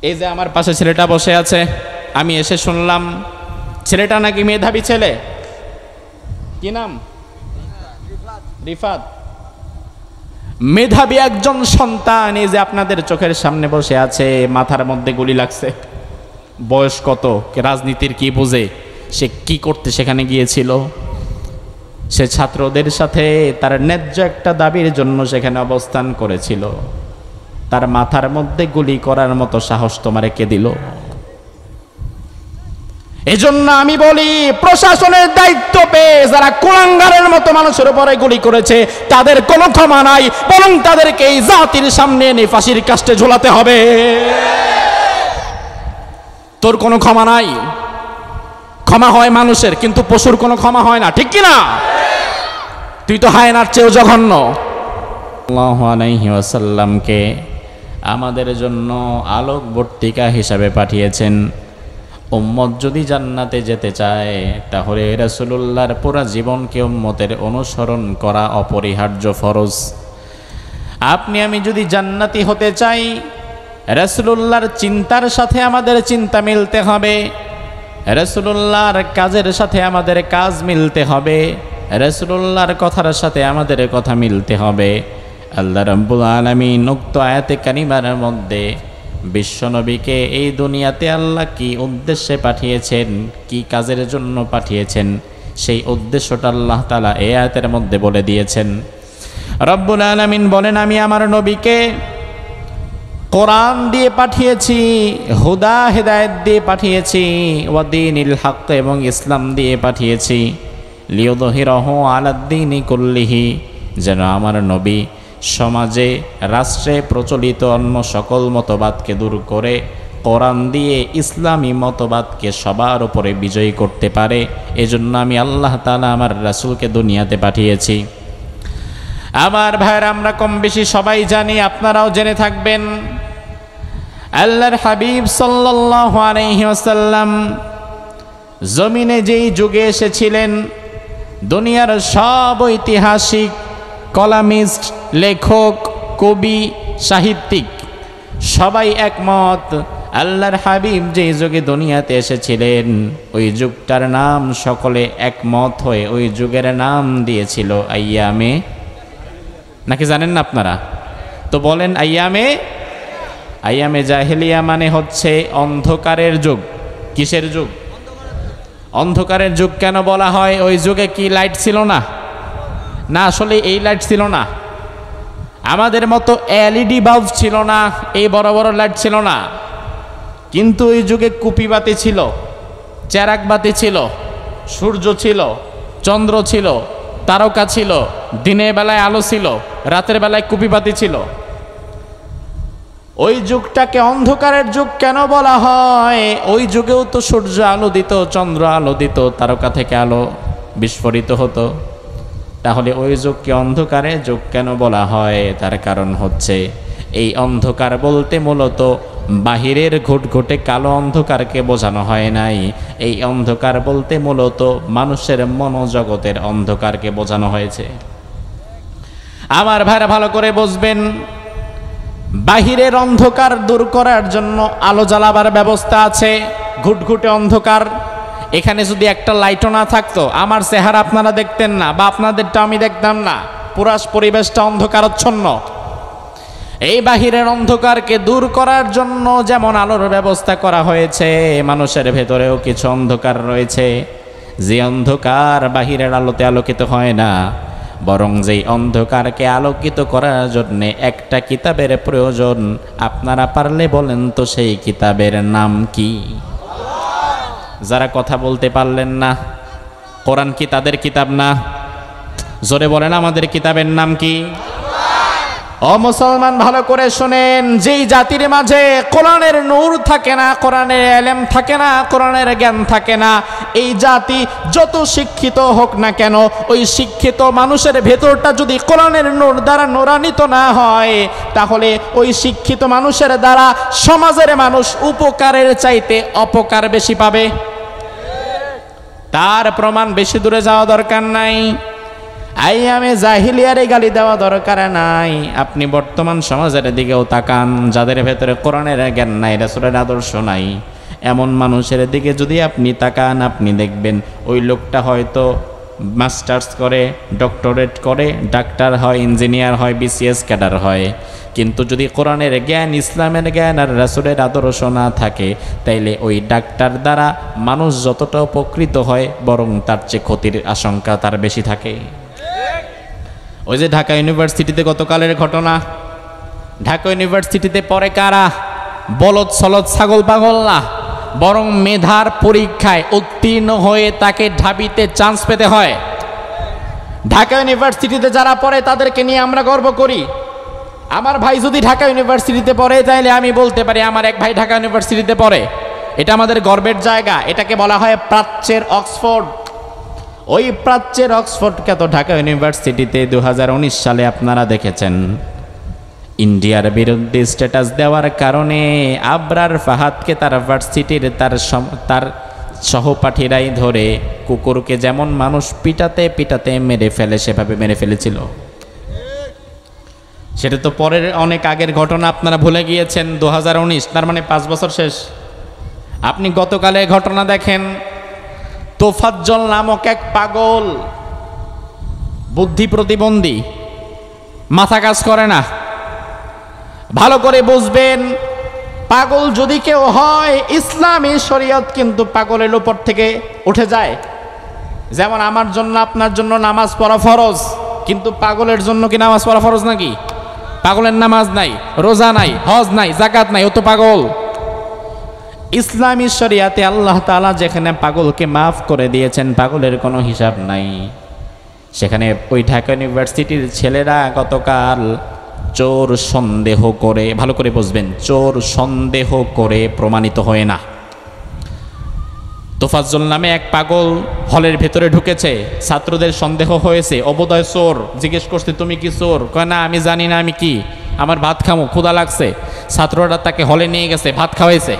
এই যে আমার পাশে ছেলেটা বসে আছে, আমি এসে শুনলাম ছেলেটা নাকি মেধাবী ছেলে। কি নাম? রিফাত। মেধাবী একজন সন্তান এই যে আপনাদের চোখের সামনে বসে আছে, মাথার মধ্যে গুলি লাগছে। বয়স কত, রাজনীতির কি বোঝে, সে কি করতে সেখানে গিয়েছিল? সে ছাত্রদের সাথে তার ন্যায্য একটা দাবির জন্য সেখানে অবস্থান করেছিল। তার মাথার মধ্যে গুলি করার মতো সাহস তোমারে কে দিল? এজন্য আমি বলি, প্রশাসনের দায়িত্ব পেয়ে যারা কুলাঙ্গারের মতো মানুষের উপরে গুলি করেছে তাদের কোনো ক্ষমা নাই, বরং তাদেরকে এই জাতির সামনে এনে ফাঁসির কাস্টে ঝোলাতে হবে। তোর কোনো ক্ষমা নাই। ক্ষমা হয় মানুষের, কিন্তু পশুর কোনো ক্ষমা হয় না, ঠিক কিনা? তুই তো হায়নার চেয়েও জঘন্য। সাল্লাল্লাহু আলাইহি ওয়াসাল্লামকে আমাদের জন্য আলোকবর্তিকা হিসাবে পাঠিয়েছেন। উম্মত যদি জান্নাতে যেতে চায় তাহলে রাসূলুল্লাহর পুরা জীবনকে উম্মতের অনুসরণ করা অপরিহার্য ফরজ। আপনি আমি যদি জান্নাতি হতে চাই, রাসূলুল্লাহর চিন্তার সাথে আমাদের চিন্তা মিলতে হবে, রাসূলুল্লাহর কাজের সাথে আমাদের কাজ মিলতে হবে, রাসূলুল্লাহর কথার সাথে আমাদের কথা মিলতে হবে। আল্লাহ রাব্বুল আলামিন উক্ত আয়াতে কারিমার মধ্যে বিশ্বনবীকে এই দুনিয়াতে আল্লাহ কি উদ্দেশ্যে পাঠিয়েছেন, কি কাজের জন্য পাঠিয়েছেন, সেই উদ্দেশ্যটা আল্লাহ তাআলা এই আয়াতের মধ্যে বলে দিয়েছেন। রব্বুল আলামিন বলেন, আমি আমার নবীকে কোরআন দিয়ে পাঠিয়েছি, হুদা হেদায়েত দিয়ে পাঠিয়েছি, ওয়াদিনিল হক এবং ইসলাম দিয়ে পাঠিয়েছি, লিয়ুযহিরাহু আলাদ-দীনি কুল্লিহি, যেন আমার নবী সমাজে রাষ্ট্রে প্রচলিত অন্য সকল মতবাদকে দূর করে কোরআন দিয়ে ইসলামী মতবাদকে সবার উপরে বিজয়ী করতে পারে। এজন্য আমি আল্লাহ তাআলা আমার রাসূলকে দুনিয়াতে পাঠিয়েছি। আমার ভাইরা, আমরা কম বেশি সবাই জানি, আপনারাও জেনে থাকবেন, আল্লাহর হাবিব সাল্লাল্লাহু আলাইহি ওয়াসাল্লাম জমিনে যেই যুগে এসেছিলেন, দুনিয়ার সব ঐতিহাসিক, কলামিস্ট, লেখক, কবি, সাহিত্যিক সবাই একমত, আল্লাহর হাবিব যেই যুগে দুনিয়াতে এসেছিলেন ওই যুগটার নাম সকলে একমত হয়ে ওই যুগের নাম দিয়েছিল আইয়ামে, নাকি জানেন না আপনারা? তো বলেন, আইয়ামে জাহেলিয়া মানে হচ্ছে অন্ধকারের যুগ। কিসের যুগ? অন্ধকারের যুগ। কেন বলা হয়? ওই যুগে কি লাইট ছিল না? না, আসলে এই লাইট ছিল না, আমাদের মতো এলইডি বাল্ব ছিল না, এই বড় বড় লাইট ছিল না, কিন্তু ওই যুগে কুপি বাতি ছিল, চেরাক বাতি ছিল, সূর্য ছিল, চন্দ্র ছিল, তারকা ছিল, দিনের বেলায় আলো ছিল, রাতের বেলায় কুপি বাতি ছিল। ওই যুগটাকে অন্ধকারের যুগ কেন বলা হয়? ওই যুগেও তো সূর্য আলো দিত, চন্দ্র আলো দিত, তারকা থেকে আলো বিস্ফোরিত হতো। তাহলে ওই যুগকে অন্ধকারের যুগ কেন বলা হয়? তার কারণ হচ্ছে এই অন্ধকার বলতে মূলত বাহিরের ঘুটঘুটে কালো অন্ধকারকে বোঝানো হয় নাই, এই অন্ধকার বলতে মূলত মানুষের মনোজগতের অন্ধকারকে বোঝানো হয়েছে। আমার ভাইরা ভালো করে বুঝবেন, বাহিরের অন্ধকার দূর করার জন্য আলো জ্বালাবার ব্যবস্থা আছে। ঘুটঘুটে অন্ধকার, এখানে যদি একটা লাইটও না থাকতো আমার চেহারা আপনারা দেখতেন না, বা আপনাদেরটা আমি দেখতাম না, পুরা পরিবেশটা অন্ধকারাচ্ছন্ন। এই বাহিরের অন্ধকারকে দূর করার জন্য যেমন আলোর ব্যবস্থা করা হয়েছে, মানুষের ভেতরেও কিছু অন্ধকার রয়েছে, যে অন্ধকার বাহিরের আলোতে আলোকিত হয় না, বরং যেই অন্ধকারকে আলোকিত করার জন্য একটা কিতাবের প্রয়োজন। আপনারা পারলে বলেন তো সেই কিতাবের নাম কি? যারা কথা বলতে পারলেন না, কোরআন কি তাদের কিতাব না? জোরে বলেন, আমাদের কিতাবের নাম কি? ও মুসলমান, ভালো করে শুনেন, যেই জাতির মাঝে কোরআনের নূর থাকে না, কোরআনের ইলম থাকে না, কোরআনের জ্ঞান থাকে না, এই জাতি যত শিক্ষিত হোক না কেন, ওই শিক্ষিত মানুষের ভেতরটা যদি কোরআনের নূর দ্বারা নূরান্বিত না হয়, তাহলে ওই শিক্ষিত মানুষের দ্বারা সমাজের মানুষ উপকারের চাইতে অপকার বেশি পাবে। তার প্রমাণ বেশি দূরে যাওয়া দরকার নাই। আইয়ামে জাহিলিয়ারে গালি দেওয়া দরকার নাই। আপনি বর্তমান সমাজের দিকেও তাকান, যাদের ভেতরে কোরআনের জ্ঞান নাই, রাসূলের আদর্শ নাই, এমন মানুষের দিকে যদি আপনি তাকান, আপনি দেখবেন ওই লোকটা হয়তো মাস্টার্স করে, ডক্টরেট করে, ডাক্তার হয়, ইঞ্জিনিয়ার হয়, বিসিএস ক্যাডার হয়, কিন্তু যদি কোরআনের জ্ঞান, ইসলামের জ্ঞান আর রাসূলের আদর্শ না থাকে, তাইলে ওই ডাক্তার দ্বারা মানুষ যতটা উপকৃত হয়, বরং তার চেয়ে ক্ষতির আশঙ্কা তার বেশি থাকে। ওই যে ঢাকা ইউনিভার্সিটিতে গতকালের ঘটনা, ঢাকা ইউনিভার্সিটিতে পড়ে কারা? বলদ সলদ ছাগল পাগল না, বরং মেধার পরীক্ষায় উত্তীর্ণ হয়ে তাকে ঢাবিতে চান্স পেতে হয়। ঢাকা ইউনিভার্সিটিতে যারা পড়ে তাদেরকে নিয়ে আমরা গর্ব করি। আমার ভাই যদি ঢাকা ইউনিভার্সিটিতে পড়ে, তাইলে আমি বলতে পারি আমার এক ভাই ঢাকা ইউনিভার্সিটিতে পড়ে, এটা আমাদের গর্বের জায়গা। এটাকে বলা হয় প্রাচ্যের অক্সফোর্ড। ওই প্রাচ্যের অক্সফোর্ডকে তো ঢাকা ইউনিভার্সিটিতে 2019 সালে আপনারা দেখেছেন ইন্ডিয়ার বিরুদ্ধে স্ট্যাটাস দেওয়ার কারণে আবরার ফাহাদকে তার ভার্সিটির তার সহপাঠীরাই ধরে কুকুরকে যেমন মানুষ পিটাতে পিটাতে মেরে ফেলে, সেভাবে মেরে ফেলেছিল। সেটা তো পরের অনেক আগের ঘটনা, আপনারা ভুলে গিয়েছেন। 2019, তার মানে 5 বছর শেষ। আপনি গতকালে ঘটনা দেখেন, তোফাজ্জল নামক এক পাগল, বুদ্ধি প্রতিবন্ধী, মাথা কাজ করে না। ভালো করে বুঝবেন, পাগল যদি কেউ হয়, ইসলামী শরীয়ত কিন্তু পাগলের উপর থেকে উঠে যায়। যেমন আমার জন্য আপনার জন্য নামাজ পড়া ফরজ, কিন্তু পাগলের জন্য কি নামাজ পড়া ফরজ নাকি? পাগলের নামাজ নাই, রোজা নাই, হজ নাই, যাকাত নাই, ও তো পাগল। ইসলামী শরিয়াতে আল্লাহ তাআলা যেখানে পাগলকে মাফ করে দিয়েছেন, পাগলের কোনো হিসাব নাই, সেখানে ওই ঢাকা ইউনিভার্সিটির ছেলেরা গতকাল চোর সন্দেহ করে, ভালো করে বুঝবেন, চোর সন্দেহ করে প্রমাণিত হয় না। তোফাজ্জল নামে এক পাগল হলের ভেতরে ঢুকেছে, ছাত্রদের সন্দেহ হয়েছে অবোধয় চোর। জিজ্ঞেস করছে তুমি কি চোর? কয় না, আমি জানি না আমি কি, আমার ভাত খামো, ক্ষুধা লাগছে। ছাত্ররা তাকে হলে নিয়ে গেছে, ভাত খাওয়াইছে।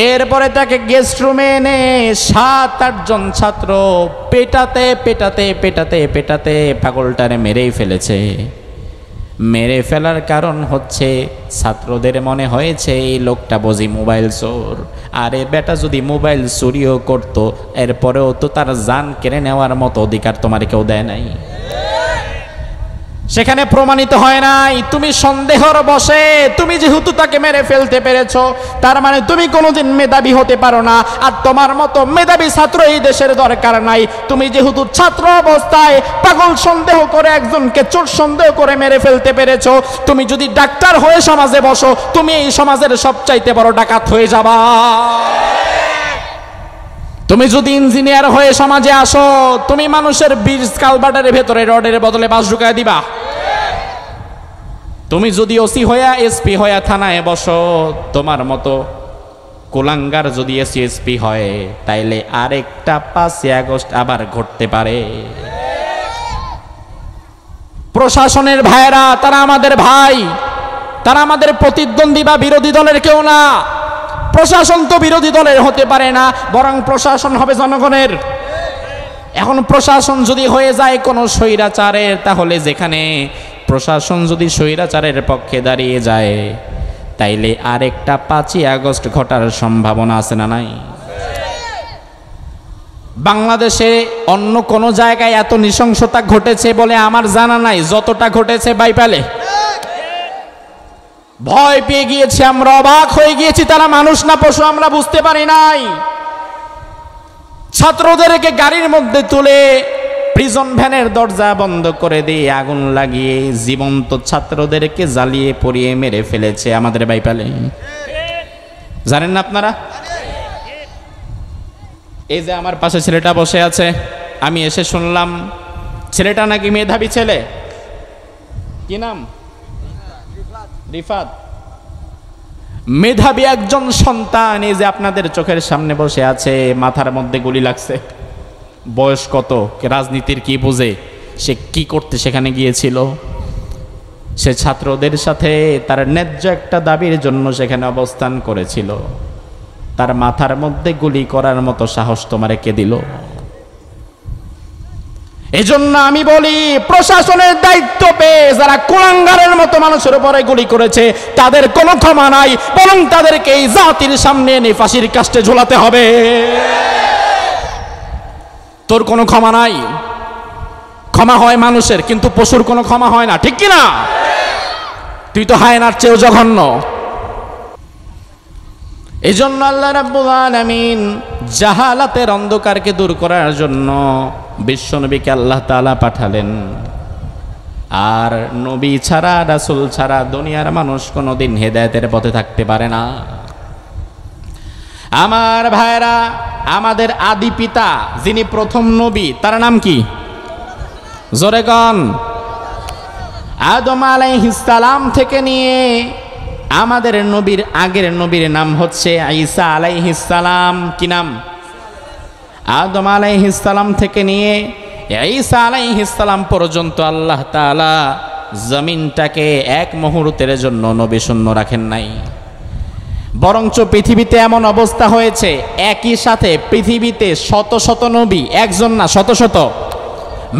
এরপরে তাকে গেস্ট রুমে এনে 7-8 জন ছাত্র পেটাতে পেটাতে পেটাতে পেটাতে পাগলটারে মেরেই ফেলেছে। মেরে ফেলার কারণ হচ্ছে ছাত্রদের মনে হয়েছে এই লোকটা বুঝি মোবাইল চোর। আরে বেটা, যদি মোবাইল চুরিও করতো, এরপরেও তো তার জান কেড়ে নেওয়ার মতো অধিকার তোমার কেউ দেয় নাই। সেখানে প্রমাণিত হয় নাই। তুমি সন্দেহর বশে তুমি যেহেতু তাকে মেরে ফেলতে পেরেছো, তার মানে তুমি কোনোদিন মেধাবী হতে পারো না। আর তোমার মতো মেধাবী ছাত্র এই দেশের দরকার নাই। তুমি যেহেতু ছাত্র অবস্থায় পাগল সন্দেহ করে একজনকে চোর সন্দেহ করে মেরে ফেলতে পেরেছো, তুমি যদি ডাক্তার হয়ে সমাজে বসো, তুমি এই সমাজের সবচাইতে বড় ডাকাত হয়ে যাবা। তুমি যদি ইঞ্জিনিয়ার হয়ে সমাজে আসো, তুমি মানুষের ব্রিজ কালভার্টের ভেতরে রডের বদলে বাঁশ ঢুকায় দিবা। তুমি যদি ওসি হয়ে এসপি হয়ে থানায় বসো, তোমার মতো কুলাঙ্গার যদি এসপি হয়, তাইলে আরেকটা 5ই আগস্ট আবার ঘটতে পারে। প্রশাসনের ভাইরা, তারা আমাদের ভাই, তারা আমাদের প্রতিদ্বন্দ্বী বা বিরোধী দলের কেউ না। প্রশাসন তো বিরোধী দলের হতে পারে না, বরং প্রশাসন হবে জনগণের। এখন প্রশাসন যদি হয়ে যায় কোনো স্বৈরাচারের, তাহলে যেখানে প্রশাসন যদি স্বৈরাচারের পক্ষে দাঁড়িয়ে যায়, তাইলে আরেকটা 5ই আগস্ট ঘটার সম্ভাবনা আছে না নাই? বাংলাদেশে অন্য কোনো জায়গায় এত নৃশংসতা ঘটেছে বলে আমার জানা নাই, যতটা ঘটেছে বাইপালে। ভয় পেয়ে গিয়েছি আমরা, অবাক হয়ে গিয়েছি, তারা মানুষ না পশু আমরা বুঝতে পারি নাই। ছাত্রদেরকে গাড়ির মধ্যে তুলে প্রিজন ভ্যানের দরজা বন্ধ করে দিয়ে আগুন লাগিয়ে জীবন্ত ছাত্রদেরকে জ্বালিয়ে পুড়িয়ে মেরে ফেলেছে আমাদের বাইপালে। জানেন না আপনারা? এই যে আমার পাশে ছেলেটা বসে আছে, আমি এসে শুনলাম ছেলেটা নাকি মেধাবী ছেলে। কি নাম? রিফাত। মেধাবী একজন সন্তান, এই যে আপনাদের চোখের সামনে বসে আছে, মাথার মধ্যে গুলি লাগছে। বয়স কত, রাজনীতির কি বুঝে, সে কি করতে সেখানে গিয়েছিল? সে ছাত্রদের সাথে তার ন্যায্য একটা দাবির জন্য সেখানে অবস্থান করেছিল। তার মাথার মধ্যে গুলি করার মতো সাহস তোমারে কে দিল? এজন্য আমি বলি, প্রশাসনের দায়িত্ব পেয়ে যারা কুলাঙ্গারের মতো মানুষের উপরে গুলি করেছে তাদের কোনো ক্ষমা নাই, বরং তাদেরকে এই জাতির সামনে এনে ফাঁসির কাস্টে ঝোলাতে হবে। তোর কোনো ক্ষমা নাই। ক্ষমা হয় মানুষের, কিন্তু পশুর কোনো ক্ষমা হয় না, ঠিক কি না? তুই তো হায়নার চেয়েও জঘন্য। এজন্য আল্লাহ রাব্বুল আলামিন জাহালাতের অন্ধকারকে দূর করার জন্য বিশ্বনবীকে আল্লাহ তাআলা পাঠালেন। আর নবী ছাড়া, রাসূল ছাড়া দুনিয়ার মানুষ কোনোদিন হেদায়েতের পথে থাকতে পারে না। আমার ভাইরা, আমাদের আদি পিতা যিনি প্রথম নবী, তার নাম কি? জোরে কোন? আদম আলাইহিস সালাম থেকে নিয়ে আমাদের নবীর আগের নবীর নাম হচ্ছে ঈসা আলাইহিস সালাম। কি নাম? আদম আলাইহিস সালাম থেকে নিয়ে ঈসা আলাইহিস সালাম পর্যন্ত আল্লাহ তাআলা জমিনটাকে এক মুহূর্তের জন্য নবী শূন্য রাখেন নাই। বরঞ্চ পৃথিবীতে এমন অবস্থা হয়েছে, একই সাথে পৃথিবীতে শত শত নবী, একজন না শত শত।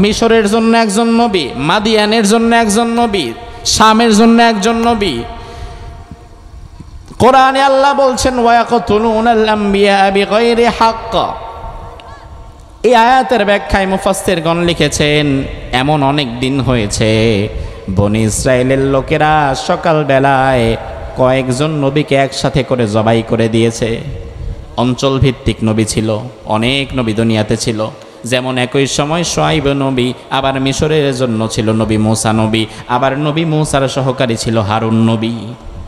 মিশরের জন্য একজন নবী, মাদিয়ানের জন্য একজন নবী, শামের জন্য একজন নবী। কোরআনে আল্লাহ বলছেন ওয়ায়াকতুলুনাল আমবিয়া বিগাইরি হক। এই আয়াতের ব্যাখ্যায় মুফাসসিরগণ লিখেছেন, এমন অনেক দিন হয়েছে বনি ইসরায়েলের লোকেরা সকাল বেলায় কয়েকজন নবীকে একসাথে করে জবাই করে দিয়েছে। অঞ্চল ভিত্তিক নবী ছিল, অনেক নবী দুনিয়াতে ছিল। যেমন একই সময় শুআয়ব নবী, আবার মিশরের জন্য ছিল নবী মূসা নবী, আবার নবী মূসার সহকারী ছিল হারুন নবী।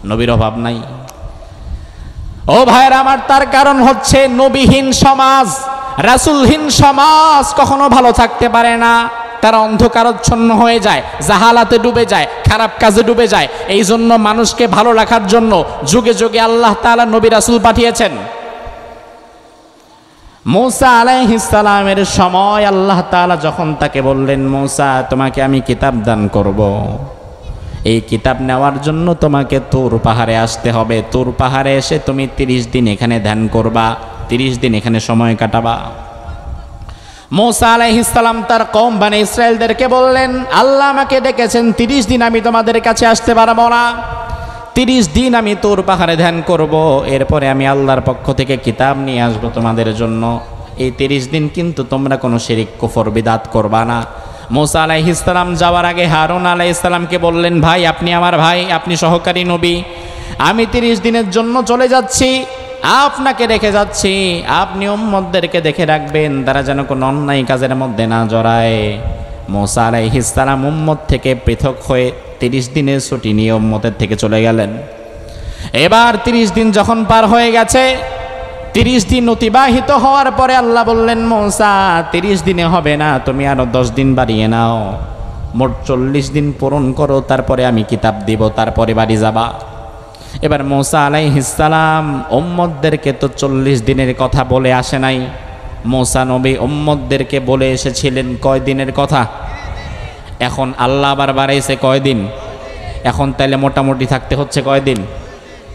নবীর অভাব নাই। ও ভাইরা আমার, তার কারণ হচ্ছে নবীহীন সমাজ, রাসূলহীন সমাজ কখনো ভালো থাকতে পারে না। তারা অন্ধকারচ্ছন্ন হয়ে যায়, জাহালাতে ডুবে যায়, খারাপ কাজে ডুবে যায়। এই জন্য মানুষকে ভালো রাখার জন্য যুগে যুগে আল্লাহ তাআলা নবী রাসূল পাঠিয়েছেন। মূসা আলাইহিস সালামের সময় আল্লাহ তাআলা যখন তাকে বললেন, মূসা তোমাকে আমি কিতাব দান করব, এই কিতাব নেওয়ার জন্য তোমাকে তুর পাহাড়ে আসতে হবে। তুর পাহাড়ে এসে তুমি 30 দিন এখানে ধ্যান করবা, 30 দিন এখানে সময় কাটাবা। মূসা আলাইহিস সালাম তার কওম বনি ইসরায়েলদেরকে বললেন, আল্লাহ আমাকে ডেকেছেন, 30 দিন আমি তোমাদের কাছে আসতে পারবো না। 30 দিন আমি তুর পাহাড়ে ধ্যান করব, এরপরে আমি আল্লাহর পক্ষ থেকে কিতাব নিয়ে আসবো তোমাদের জন্য। এই 30 দিন কিন্তু তোমরা কোনো শিরিক কুফর বিদআত করবা না। মূসা আলাইহিস সালাম যাওয়ার আগে হারুন আলাইহিস সালামকে বললেন, ভাই আপনি আমার ভাই, আপনি সহকারী নবী, আমি 30 দিনের জন্য চলে যাচ্ছি, আপনাকে রেখে যাচ্ছি, আপনি উম্মতদেরকে দেখে রাখবেন তারা যেন কোনো অন্যায় কাজের মধ্যে না জড়ায়। মূসা আলাইহিস সালাম উম্মত থেকে পৃথক হয়ে 30 দিনের ছুটি নিয়ে উম্মতের থেকে চলে গেলেন। এবার 30 দিন যখন পার হয়ে গেছে, 30 দিন অতিবাহিত হওয়ার পরে আল্লাহ বললেন, মূসা 30 দিনে হবে না, তুমি আরো 10 দিন বাড়িয়ে নাও, মোট 40 দিন পূরণ করো, তারপরে আমি কিতাব দিব, তারপরে বাড়ি যাবা। এবার মূসা আলাইহিস সালাম উম্মতদেরকে তো 40 দিনের কথা বলে আসে নাই। মূসা নবী উম্মতদেরকে বলে এসেছিলেন কয় দিনের কথা। এখন আল্লাহ আবার বাড়াইছে কয় দিন। এখন তাইলে মোটামুটি থাকতে হচ্ছে কয় দিন,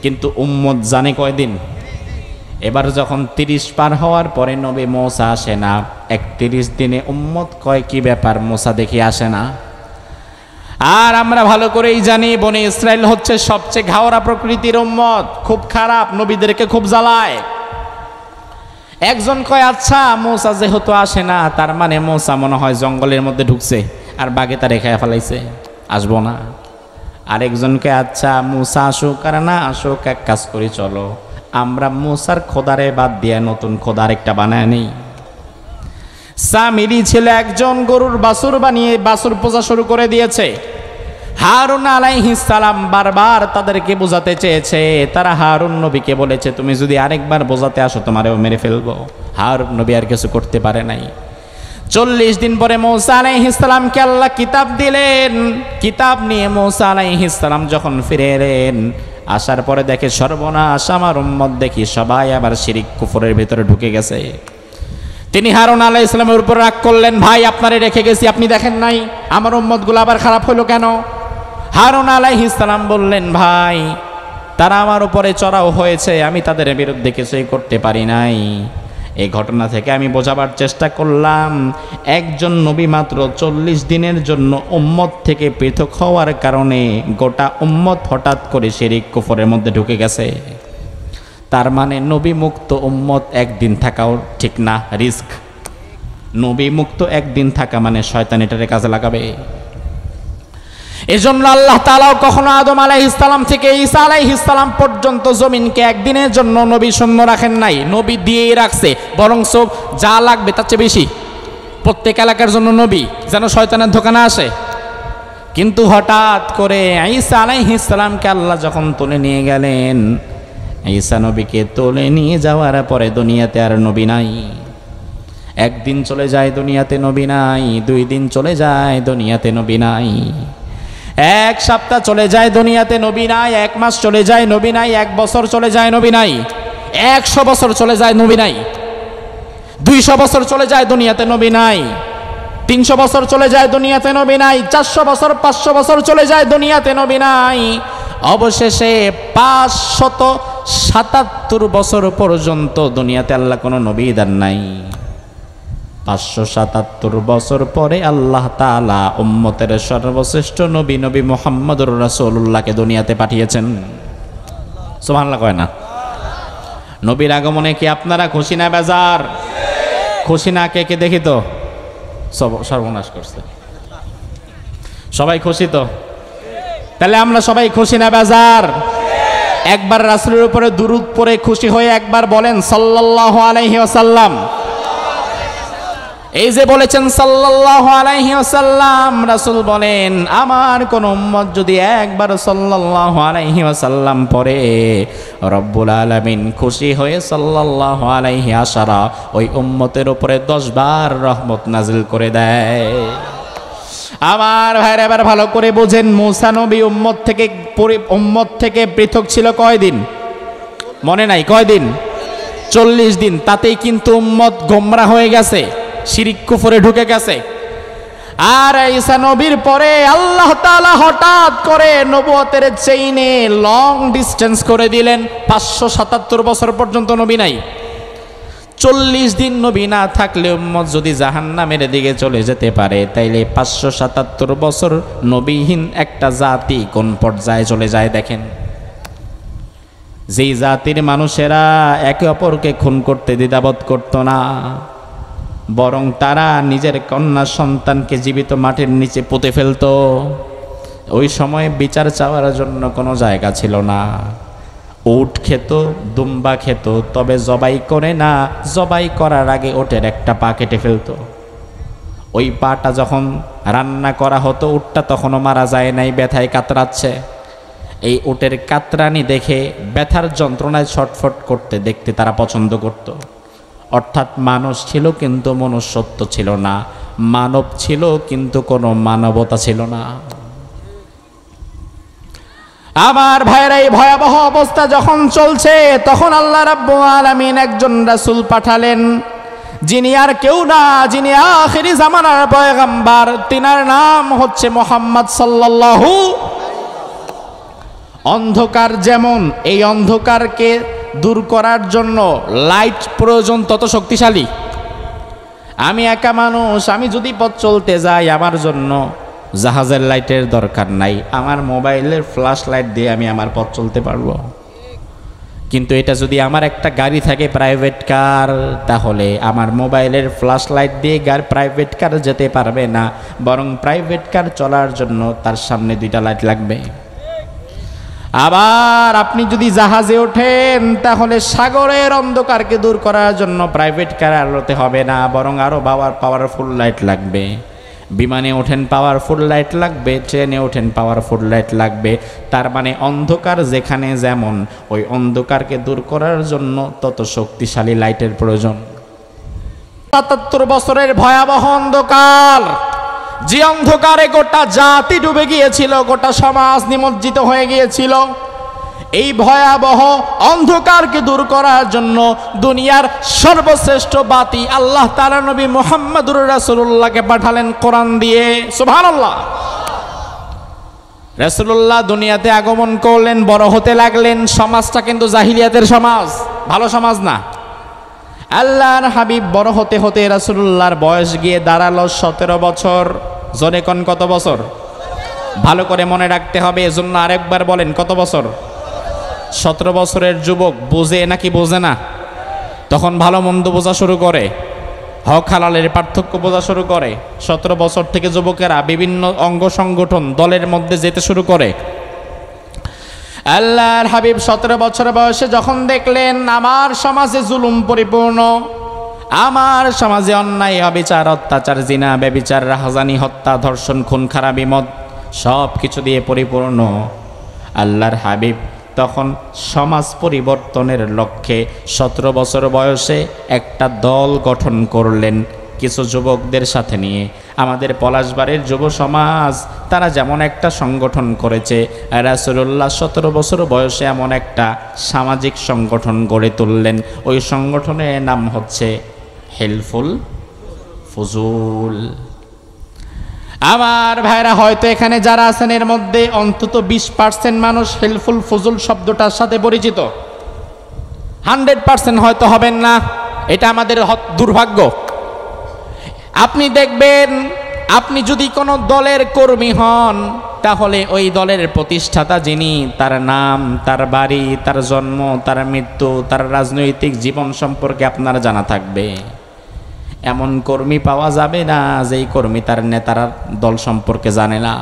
কিন্তু উম্মত জানে কয় দিন। এবার যখন 30 পার হওয়ার পরে নবী মূসা আসে না, 31 দিনে উম্মত কয় কি ব্যাপার, মূসা দেখি আসে না। আর আমরা ভালো করেই জানি বনি ইসরাইল হচ্ছে সবচেয়ে ঘাওড়া প্রকৃতির উম্মত, খুব খারাপ, নবীদেরকে খুব জ্বালায়। একজন কয়, আচ্ছা মূসা যেহেতু আসে না, তার মানে মূসা মনে হয় জঙ্গলের মধ্যে ঢুকছে আর বাঘে তারে খেয়ে ফেলাইছে, আসবো না। আরেকজনকে, আচ্ছা মূসা আসুক আর না আসুক, এক কাজ করি চলো আমরা মূসার খোদারে বাদ দিয়ে নতুন খোদার একটা বানায় নেই। সামিরি ছিল একজন, গরুর বাছুর বানিয়ে বাছুর পূজা শুরু করে দিয়েছে। হারুন আলাইহিস সালাম বারবার তাদেরকে বোঝাতে চেয়েছে, তারা হারুন নবীকে বলেছে, তুমি যদি আরেকবার বোঝাতে আসো তোমারেও মেরে ফেলবো। হারুন নবী আর কিছু করতে পারে নাই। 40 দিন পরে মূসা আলাইহিস সালামকে আল্লাহ কিতাব দিলেন। কিতাব নিয়ে মূসা আলাইহিস সালাম যখন ফিরে এলেন, আসার পরে দেখে সর্বনাশ, আমার উম্মত দেখি সবাই আবার শিরিক কুফরের ভিতরে ঢুকে গেছে। তিনি হারুন আলাইহিস সালামের উপর রাগ করলেন, ভাই আপনারে রেখে গেছি, আপনি দেখেন নাই আমার উম্মতগুলো আবার খারাপ হলো কেন? হারুন আলাইহিস সালাম বললেন, ভাই তারা আমার উপরে চড়াও হয়েছে, আমি তাদের বিরুদ্ধে কিছুই করতে পারি নাই। এই ঘটনা থেকে আমি বোঝাবার চেষ্টা করলাম, একজন নবী মাত্র 40 দিনের জন্য উম্মত থেকে পৃথক হওয়ার কারণে গোটা উম্মত হঠাৎ করে শিরক কুফরের মধ্যে ঢুকে গেছে। তার মানে নবী মুক্ত উম্মত একদিন থাকাও ঠিক না, রিস্ক। নবী মুক্ত একদিন থাকা মানে শয়তান এটারে কাজে লাগাবে। এজন্য আল্লাহ তাআলাও কখনো আদম আলাইহিস সালাম থেকে ঈসা আলাইহিস সালাম পর্যন্ত জমিনকে একদিনের জন্য নবী শূন্য রাখেন নাই, নবী দিয়েই রাখছে। বরং সব যা লাগবে তার চেয়ে বেশি প্রত্যেক এলাকার জন্য নবী, যেন শয়তানের ধোঁকা না আসে। কিন্তু হঠাৎ করে ঈসা আলাইহিস সালামকে আল্লাহ যখন তুলে নিয়ে গেলেন, ঈসা নবীকে তুলে নিয়ে যাওয়ার পরে দুনিয়াতে আর নবী নাই। একদিন চলে যায় দুনিয়াতে নবী নাই, 2 দিন চলে যায় দুনিয়াতে নবী নাই, 1 সপ্তাহ চলে যায় দুনিয়াতে নবী নাই, 1 মাস চলে যায় নবী নাই, 1 বছর চলে যায় নবী নাই, 100 বছর চলে যায় নবী নাই, 200 বছর চলে যায় দুনিয়াতে নবী নাই, 300 বছর চলে যায় দুনিয়াতে নবী নাই, 400 বছর 500 বছর চলে যায় দুনিয়াতে নবী নাই। অবশেষে 577 বছর পর্যন্ত দুনিয়াতে আল্লাহ কোনো নবী দেন নাই। 577 বছর পরে আল্লাহ তাআলা উম্মতের সর্বশ্রেষ্ঠ নবী নবী মুহাম্মদুর রাসূলুল্লাহকে দুনিয়াতে পাঠিয়েছেন। সুবহানাল্লাহ কয় না? নবীর আগমনে কি আপনারা খুশি না বেজার? খুশি না? কে কে দেখি তো, সর্বনাশ করছে। সবাই খুশি তো? তাহলে আমরা সবাই খুশি না বেজার? একবার রাসূলের উপরে দুরূদ পড়ে খুশি হয়ে একবার বলেন সাল্লাল্লাহু আলাইহি ওয়াসাল্লাম। এই যে বলেছেন সাল্লাল্লাহু আলাইহি ওয়াসাল্লাম, রাসূল বলেন আমার কোন উম্মত যদি একবার সাল্লাল্লাহু আলাইহি ওয়াসাল্লাম পড়ে, রব্বুল আলামিন খুশি হয়ে সাল্লাল্লাহু আলাইহি আশারা ওই উম্মতের উপরে 10 বার রহমত নাজিল করে দেয়। আমার ভাইরা এবার ভালো করে বোঝেন, মুসা নবী উম্মত থেকে পৃথক ছিল কয়দিন? মনে নাই? কয়দিন? 40 দিন। তাতেই কিন্তু উম্মত গোমরা হয়ে গেছে, শিরিক কুফরে ঢুকে গেছে। আর ঈসা নবীর পরে আল্লাহ তাআলা হঠাৎ করে নবুয়তের চেইনে লং ডিস্টেন্স করে দিলেন। 577 বছর পর্যন্ত নবী নাই। 40 দিন নবী না থাকলে উম্মত যদি জাহান্নামের দিকে চলে যেতে পারে, তাইলে 577 বছর নবীহীন একটা জাতি কোন পর্যায়ে চলে যায় দেখেন। যেই জাতির মানুষেরা একে অপরকে খুন করতে দ্বিধাবোধ করতো না, বরং তারা নিজের কন্যা সন্তানকে জীবিত মাটির নিচে পুঁতে ফেলতো। ওই সময় বিচার চাওয়ার জন্য কোনো জায়গা ছিল না। উট খেত, দুম্বা খেত, তবে জবাই করে না, জবাই করার আগে ওটের একটা পা কেটে ফেলতো। ওই পাটা যখন রান্না করা হতো, উটটা তখনও মারা যায় নাই, ব্যথায় কাতরাচ্ছে। এই উটের কাতরানি দেখে ব্যথার যন্ত্রণায় ছটফট করতে দেখতে তারা পছন্দ করত। অর্থাৎ মানুষ ছিল কিন্তু মনুষ্যত্ব ছিল না, মানব ছিল কিন্তু কোনো মানবতা ছিল না। আমার ভাইরা, এই ভয়াবহ অবস্থা যখন চলছে, তখন আল্লাহ রাব্বুল আলামিন একজন রাসূল পাঠালেন, যিনি আর কেউ না, যিনি আখিরি জামানার পয়গম্বর। তিনার নাম হচ্ছে মুহাম্মদ সাল্লাল্লাহু। অন্ধকার যেমন, এই অন্ধকারকে দূর করার জন্য লাইট প্রয়োজন তত শক্তিশালী। আমি একা মানুষ, আমি যদি পথ চলতে যাই, আমার জন্য জাহাজের লাইটের দরকার নাই, আমার মোবাইলের ফ্ল্যাশ লাইট দিয়ে আমি আমার পথ চলতে পারবো। কিন্তু এটা যদি আমার একটা গাড়ি থাকে, প্রাইভেট কার, তাহলে আমার মোবাইলের ফ্ল্যাশ লাইট দিয়ে প্রাইভেট কার যেতে পারবে না, বরং প্রাইভেট কার চলার জন্য তার সামনে 2টা লাইট লাগবে। আবার আপনি যদি জাহাজে ওঠেন, তাহলে সাগরের অন্ধকারকে দূর করার জন্য প্রাইভেট কার আলোতে হবে না, বরং আরও পাওয়ারফুল লাইট লাগবে। বিমানে ওঠেন, পাওয়ারফুল লাইট লাগবে, ট্রেনে ওঠেন, পাওয়ারফুল লাইট লাগবে। তার মানে অন্ধকার যেখানে যেমন, ওই অন্ধকারকে দূর করার জন্য তত শক্তিশালী লাইটের প্রয়োজন। 77 বছরের ভয়াবহ অন্ধকার, যে অন্ধকারে গোটা জাতি ডুবে গিয়েছিল, গোটা সমাজ নিমজ্জিত হয়ে গিয়েছিল। এই ভয়াবহ অন্ধকারকে দূর করার জন্য দুনিয়ার সর্বশ্রেষ্ঠ বাতি আল্লাহ তাআলা নবী মুহাম্মদুর রাসূলুল্লাহকে পাঠালেন কোরআন দিয়ে। সুবহানাল্লাহ। রাসূলুল্লাহ দুনিয়াতে আগমন করলেন, বড় হতে লাগলেন। সমাজটা কিন্তু জাহিলিয়াতের সমাজ, ভালো সমাজ না। আল্লাহর হাবিব বড় হতে হতে রাসূলুল্লাহর বয়স গিয়ে দাঁড়ালো 17 বছর। জোরে কোন কত বছর? ভালো করে মনে রাখতে হবে, এজন্য আরেকবার বলেন কত বছর? 17 বছরের যুবক বোঝে নাকি বোঝে না? তখন ভালো মন্দ বোঝা শুরু করে, হক হালালের পার্থক্য বোঝা শুরু করে। 17 বছর থেকে যুবকেরা বিভিন্ন অঙ্গ সংগঠন দলের মধ্যে যেতে শুরু করে। আল্লাহর হাবিব 17 বছর বয়সে যখন দেখলেন আমার সমাজে জুলুম পরিপূর্ণ, আমার সমাজে অন্যায় অবিচার অত্যাচার জিনা ব্যভিচার রাহাজানি হত্যা ধর্ষণ খুন খারাপি মদ সব কিছু দিয়ে পরিপূর্ণ, আল্লাহর হাবিব তখন সমাজ পরিবর্তনের লক্ষ্যে 17 বছর বয়সে একটা দল গঠন করলেন কিছু যুবকদের সাথে নিয়ে। আমাদের পলাশবাড়ির যুব সমাজ তারা যেমন একটা সংগঠন করেছে, রাসূলুল্লাহ 17 বছর বয়সে এমন একটা সামাজিক সংগঠন গড়ে তুললেন। ওই সংগঠনের নাম হচ্ছে হেলফুল ফুজুল। আমার ভাইরা হয়তো এখানে যারা আছেন এর মধ্যে অন্তত 20% মানুষ হেলফুল ফুজুল শব্দটার সাথে পরিচিত, 100% হয়তো হবেন না, এটা আমাদের দুর্ভাগ্য। আপনি দেখবেন আপনি যদি কোনো দলের কর্মী হন তাহলে ওই দলের প্রতিষ্ঠাতা যিনি, তার নাম, তার বাড়ি, তার জন্ম, তার মৃত্যু, তার রাজনৈতিক জীবন সম্পর্কে আপনার জানা থাকবে। এমন কর্মী পাওয়া যাবে না যেই কর্মী তার নেতার দল সম্পর্কে জানে না।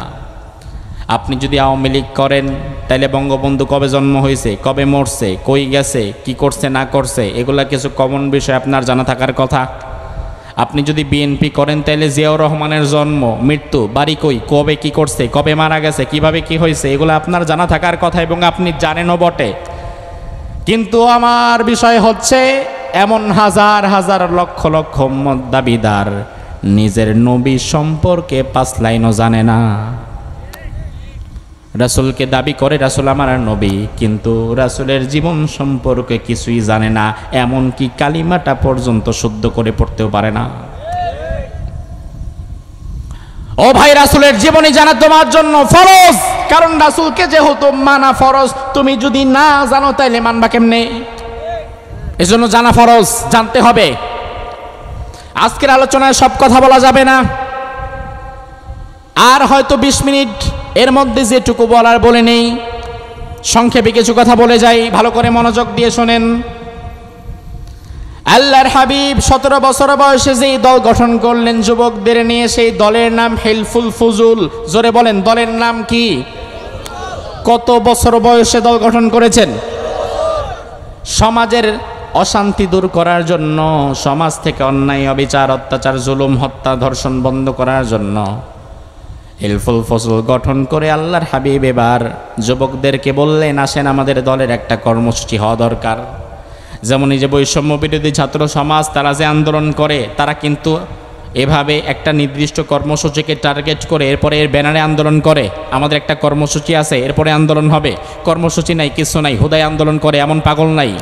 আপনি যদি আওয়ামী লীগ করেন তাহলে বঙ্গবন্ধু কবে জন্ম হয়েছে, কবে মরছে, কই গেছে, কি করছে না করছে, এগুলা কিছু কমন বিষয় আপনার জানা থাকার কথা। আপনি যদি বিএনপি করেন তাহলে জিয়াউর রহমানের জন্ম, মৃত্যু, বাড়ি কই, কবে কি করছে, কবে মারা গেছে, কিভাবে কি হয়েছে, এগুলো আপনার জানা থাকার কথা এবং আপনি জানেনও বটে। কিন্তু আমার বিষয় হচ্ছে এমন হাজার হাজার লক্ষ লক্ষ উম্মত দাবিদার নিজের নবী সম্পর্কে 5 লাইনও জানে না। রাসূলকে দাবি করে রাসূল আমার নবী, কিন্তু রাসূলের জীবন সম্পর্কে কিছুই জানে না, এমনকি কালিমাটা পর্যন্ত শুদ্ধ করে পড়তেও পারে না। ও ভাই, রাসূলের জীবনী জানা তোমার জন্য ফরজ, কারণ রাসূলকে যেহেতু মানা ফরজ, তুমি যদি না জানো তাইলে মানবা কেমনে? এজন্য জানা ফরজ, জানতে হবে। আজকের আলোচনায় সব কথা বলা যাবে না, আর হয়তো 20 মিনিট এর মধ্যে যেটুকু বলার বলে নেই, সংক্ষেপে কিছু কথা বলে যাই, ভালো করে মনোযোগ দিয়ে শোনেন। আল্লাহর হাবিব 17 বছর বয়সে যেই দল গঠন করলেন যুবকদের নিয়ে, সেই দলের নাম হেলফুল ফুজুল। জোরে বলেন, দলের নাম কি? কত বছর বয়সে দল গঠন করেছেন? সমাজের অশান্তি দূর করার জন্য, সমাজ থেকে অন্যায় অবিচার অত্যাচার জুলুম হত্যা ধর্ষণ বন্ধ করার জন্য হেলফুল ফজল গঠন করে আল্লাহর হাবিব এবার যুবকদেরকে বললেন, আসেন আমাদের দলের একটা কর্মসূচি হওয়া দরকার। যেমন এই যে বৈষম্য বিরোধী ছাত্র সমাজ তারা যে আন্দোলন করে, তারা কিন্তু এভাবে একটা নির্দিষ্ট কর্মসূচিকে টার্গেট করে এরপরে এর ব্যানারে আন্দোলন করে। আমাদের একটা কর্মসূচি আছে, এরপরে আন্দোলন হবে। কর্মসূচি নাই, কিছু নাই, হুদায় আন্দোলন করে, এমন পাগল নাই।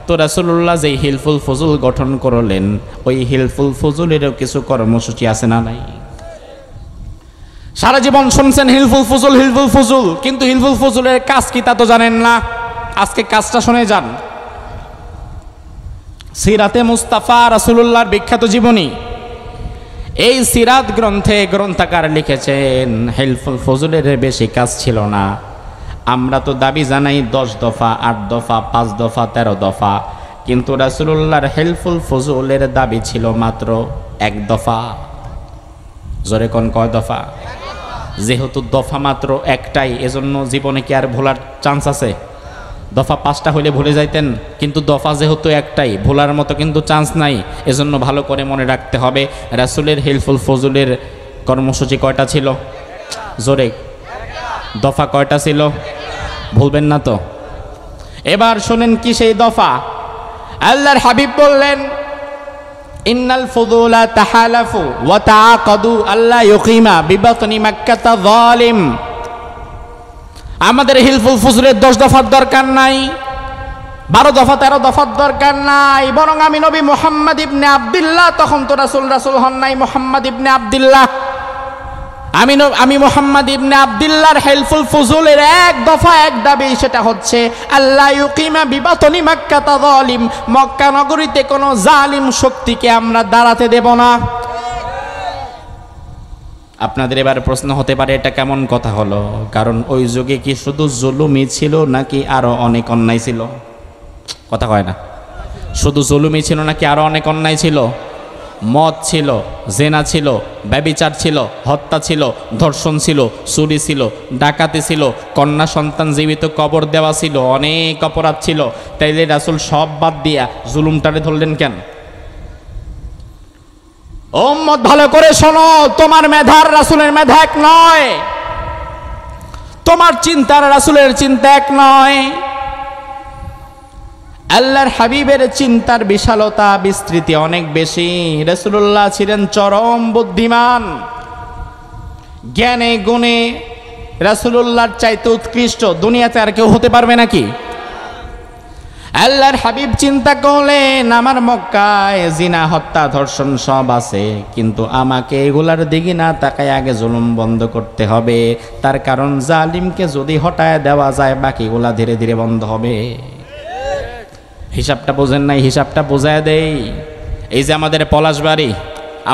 তো রাসূলুল্লাহ যেই হিলফুল ফজল গঠন করলেন, ওই হিলফুল ফজলেরও কিছু কর্মসূচি আছে না নাই? সারা জীবন শুনছেন হিলফুল ফজল হিলফুল ফজল, কিন্তু হিলফুল ফজলের কাজ কি তা তো জানেন না। আজকে কাজটা শুনে যান। সিরাতে মুস্তাফা রাসূলুল্লাহর বিখ্যাত জীবনী, এই সিরাত গ্রন্থে গ্রন্থকার লিখেছেন হিলফুল ফজলের বেশি কাজ ছিল না। আমরা তো দাবি জানাই 10 দফা, 8 দফা, 5 দফা, 13 দফা, কিন্তু রাসূলুল্লাহর হিলফুল ফজলের দাবি ছিল মাত্র 1 দফা। জোরে কোন কয় দফা? যেহেতু দফা মাত্র একটাই, এজন্য জীবনে কি আর ভোলার চান্স আছে? দফা 5টা হইলে ভুলে যাইতেন, কিন্তু দফা যেহেতু একটাই, ভোলার মতো কিন্তু চান্স নাই। এজন্য ভালো করে মনে রাখতে হবে রাসূলের হিলফুল ফজলের কর্মসূচি কয়টা ছিল? জোরে, দফা কয়টা ছিল? ভুলবেন না তো। এবার শুনেন কি সেই দফা। আল্লাহর হাবিব বললেন, ইন্নাল ফুদুলা তাহালাফু ওয়া তাআকাদু আল্লা ইউকিমা বিবাতনি মাক্কাতা যালিম। আমাদের হিলফুল ফজলের 10 দফার দরকার নাই, 12 দফা 13 দফার দরকার নাই, বরং আমি নবী মুহাম্মদ ইবনে আব্দুল্লাহ, তখন তো রাসূল হন নাই, মুহাম্মদ ইবনে আব্দুল্লাহ, আমি মুহাম্মদ ইবনে আব্দুল্লাহর হেলফুল ফুজুলের এক দফা এক দাবি, সেটা হচ্ছে আল্লাহ ইউকিমা বিবাতনি মাক্কাতা যালিম, মক্কা নগরীতে কোনো জালিম শক্তিকে আমরা দাঁড়াতে দেব না। আপনাদের এবার প্রশ্ন হতে পারে এটা কেমন কথা হলো, কারণ ওই যুগে কি শুধু জুলুমই ছিল নাকি আরো অনেক অন্যায় ছিল? কথা কয় না। শুধু জুলুমই ছিল নাকি আরো অনেক অন্যায় ছিল? মদ ছিল, জেনা ছিল, ব্যভিচার ছিল, হত্যা ছিল, ধর্ষণ ছিল, চুরি ছিল, ডাকাতি ছিল, কন্যা সন্তান জীবিত কবর দেওয়া ছিল, অনেক অপরাধ ছিল। তাইলে রাসূল সব বাদ দিয়া জুলুমটারে ধরলেন কেন? উম্মত ভালো করে শোনো, তোমার মেধার রাসূলের মেধা এক নয়, তোমার চিন্তার রাসূলের চিন্তা এক নয়। আল্লাহর হাবিবের চিন্তার বিশালতা বিস্তৃতি অনেক বেশি। রাসূলুল্লাহ ছিলেন চরম বুদ্ধিমান, জ্ঞানে গুণে রাসূলুল্লাহর চাইতে উৎকৃষ্ট দুনিয়াতে আর কেউ হতে পারবে নাকি? আল্লাহর হাবিব চিন্তা করলেন, আমার মক্কায় জিনা, হত্যা, ধর্ষণ সব আছে, কিন্তু আমাকে এগুলার দিকে না তাকায় আগে জুলুম বন্ধ করতে হবে। তার কারণ জালিমকে যদি হটায় দেওয়া যায় বাকিগুলা ধীরে ধীরে বন্ধ হবে। হিসাবটা বোঝেন নাই? হিসাবটা বোঝায় দেই। এই যে আমাদের পলাশবাড়ি,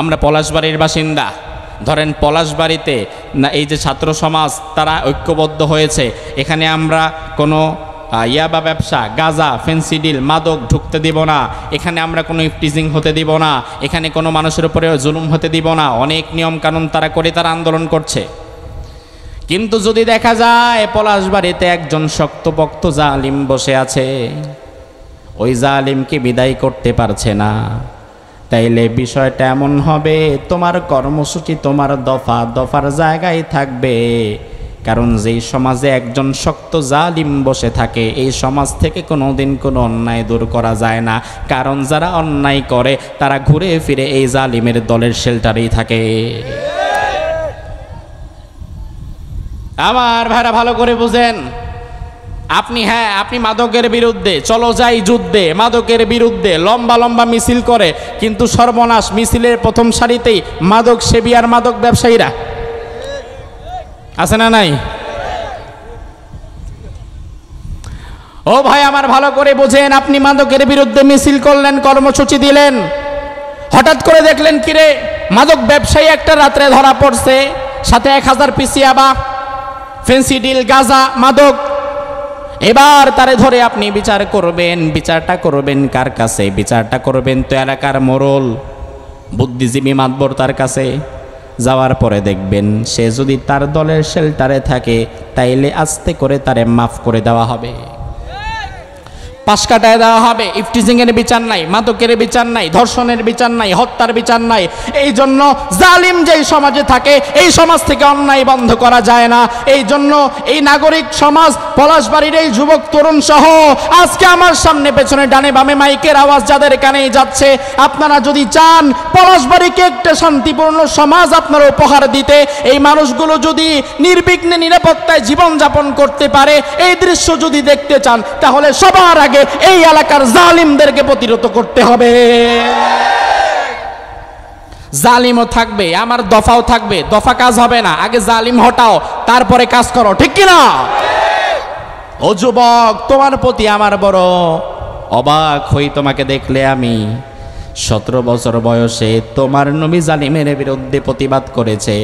আমরা পলাশবাড়ির বাসিন্দা। ধরেন পলাশবাড়িতে না, এই যে ছাত্র সমাজ তারা ঐক্যবদ্ধ হয়েছে, এখানে আমরা কোনো ইয়াবা ব্যবসা, গাঁজা, ফেন্সিডিল, মাদক ঢুকতে দিব না, এখানে আমরা কোনো ইফটিজিং হতে দিব না, এখানে কোনো মানুষের উপরে জুলুম হতে দিব না। অনেক নিয়ম কানুন তারা করে তারা আন্দোলন করছে। কিন্তু যদি দেখা যায় পলাশবাড়িতে একজন শক্তপোক্ত জালিম বসে আছে, ওই জালিমকে বিদায় করতে পারছে না, তাইলে বিষয়টা এমন হবে তোমার কর্মসূচি তোমার দফা দফার জায়গায় থাকবে। কারণ যেই সমাজে একজন শক্ত জালিম বসে থাকে এই সমাজ থেকে কোনোদিন কোনো অন্যায় দূর করা যায় না। কারণ যারা অন্যায় করে তারা ঘুরে ফিরে এই জালিমের দলের শেল্টারেই থাকে। আমার ভাইরা ভালো করে বুঝেন, আপনি মাদকের বিরুদ্ধে, চলো যাই যুদ্ধে, মাদকের বিরুদ্ধে লম্বা লম্বা মিছিল করে, কিন্তু সর্বনাশ মিছিলের প্রথম সারিতেই মাদক সেবী আর মাদক ব্যবসায়ীরা আছে না নাই? ও ভাই আমার ভালো করে বোঝেন, আপনি মাদকের বিরুদ্ধে মিছিল করলেন, কর্মসূচি দিলেন, হঠাৎ করে দেখলেন কিরে মাদক ব্যবসায়ী একটা রাত্রে ধরা পড়ছে, সাথে 1000 পিসি ইয়াবা, ফেন্সিডিল, গাঁজা, মাদক। এবার তারে ধরে আপনি বিচার করবেন। বিচারটা করবেন কার কাছে? বিচারটা করবেন তো এলাকার মোড়ল, বুদ্ধিজীবী মাতবর তার কাছে। যাওয়ার পরে দেখবেন সে যদি তার দলের শেল্টারে থাকে তাইলে আস্তে করে তারে মাফ করে দেওয়া হবে, পাশ কাটায় দেওয়া হবে। ইফটিজিংয়ের বিচার নাই, মাদকের বিচার নাই, ধর্ষণের বিচার নাই, হত্যার বিচার নাই। এই জন্য জালিম যেই সমাজে থাকে এই সমাজ থেকে অন্যায় বন্ধ করা যায় না। এই জন্য এই নাগরিক সমাজ, পলাশবাড়ির এই যুবক তরুণ সহ আজকে আমার সামনে পেছনে ডানে বামে মাইকের আওয়াজ যাদের কানেই যাচ্ছে, আপনারা যদি চান পলাশবাড়িকে একটা শান্তিপূর্ণ সমাজ আপনারা উপহার দিতে, এই মানুষগুলো যদি নির্বিঘ্নে নিরাপত্তায় জীবনযাপন করতে পারে, এই দৃশ্য যদি দেখতে চান, তাহলে সবার আগে এই এলাকার জালিমদেরকে প্রতিরোধ করতে হবে। জালিমও থাকবে, আমার দফাও থাকবে। দফা কাজ হবে না, আগে জালিম হটাও, তারপরে কাজ করো, ঠিক কিনা? ও যুবক, তোমার প্রতি আমার বড় অবাক হই তোমাকে দেখলে আমি। 17 বছর বয়সে তোমার নবী জালিমের বিরুদ্ধে প্রতিবাদ করেছে,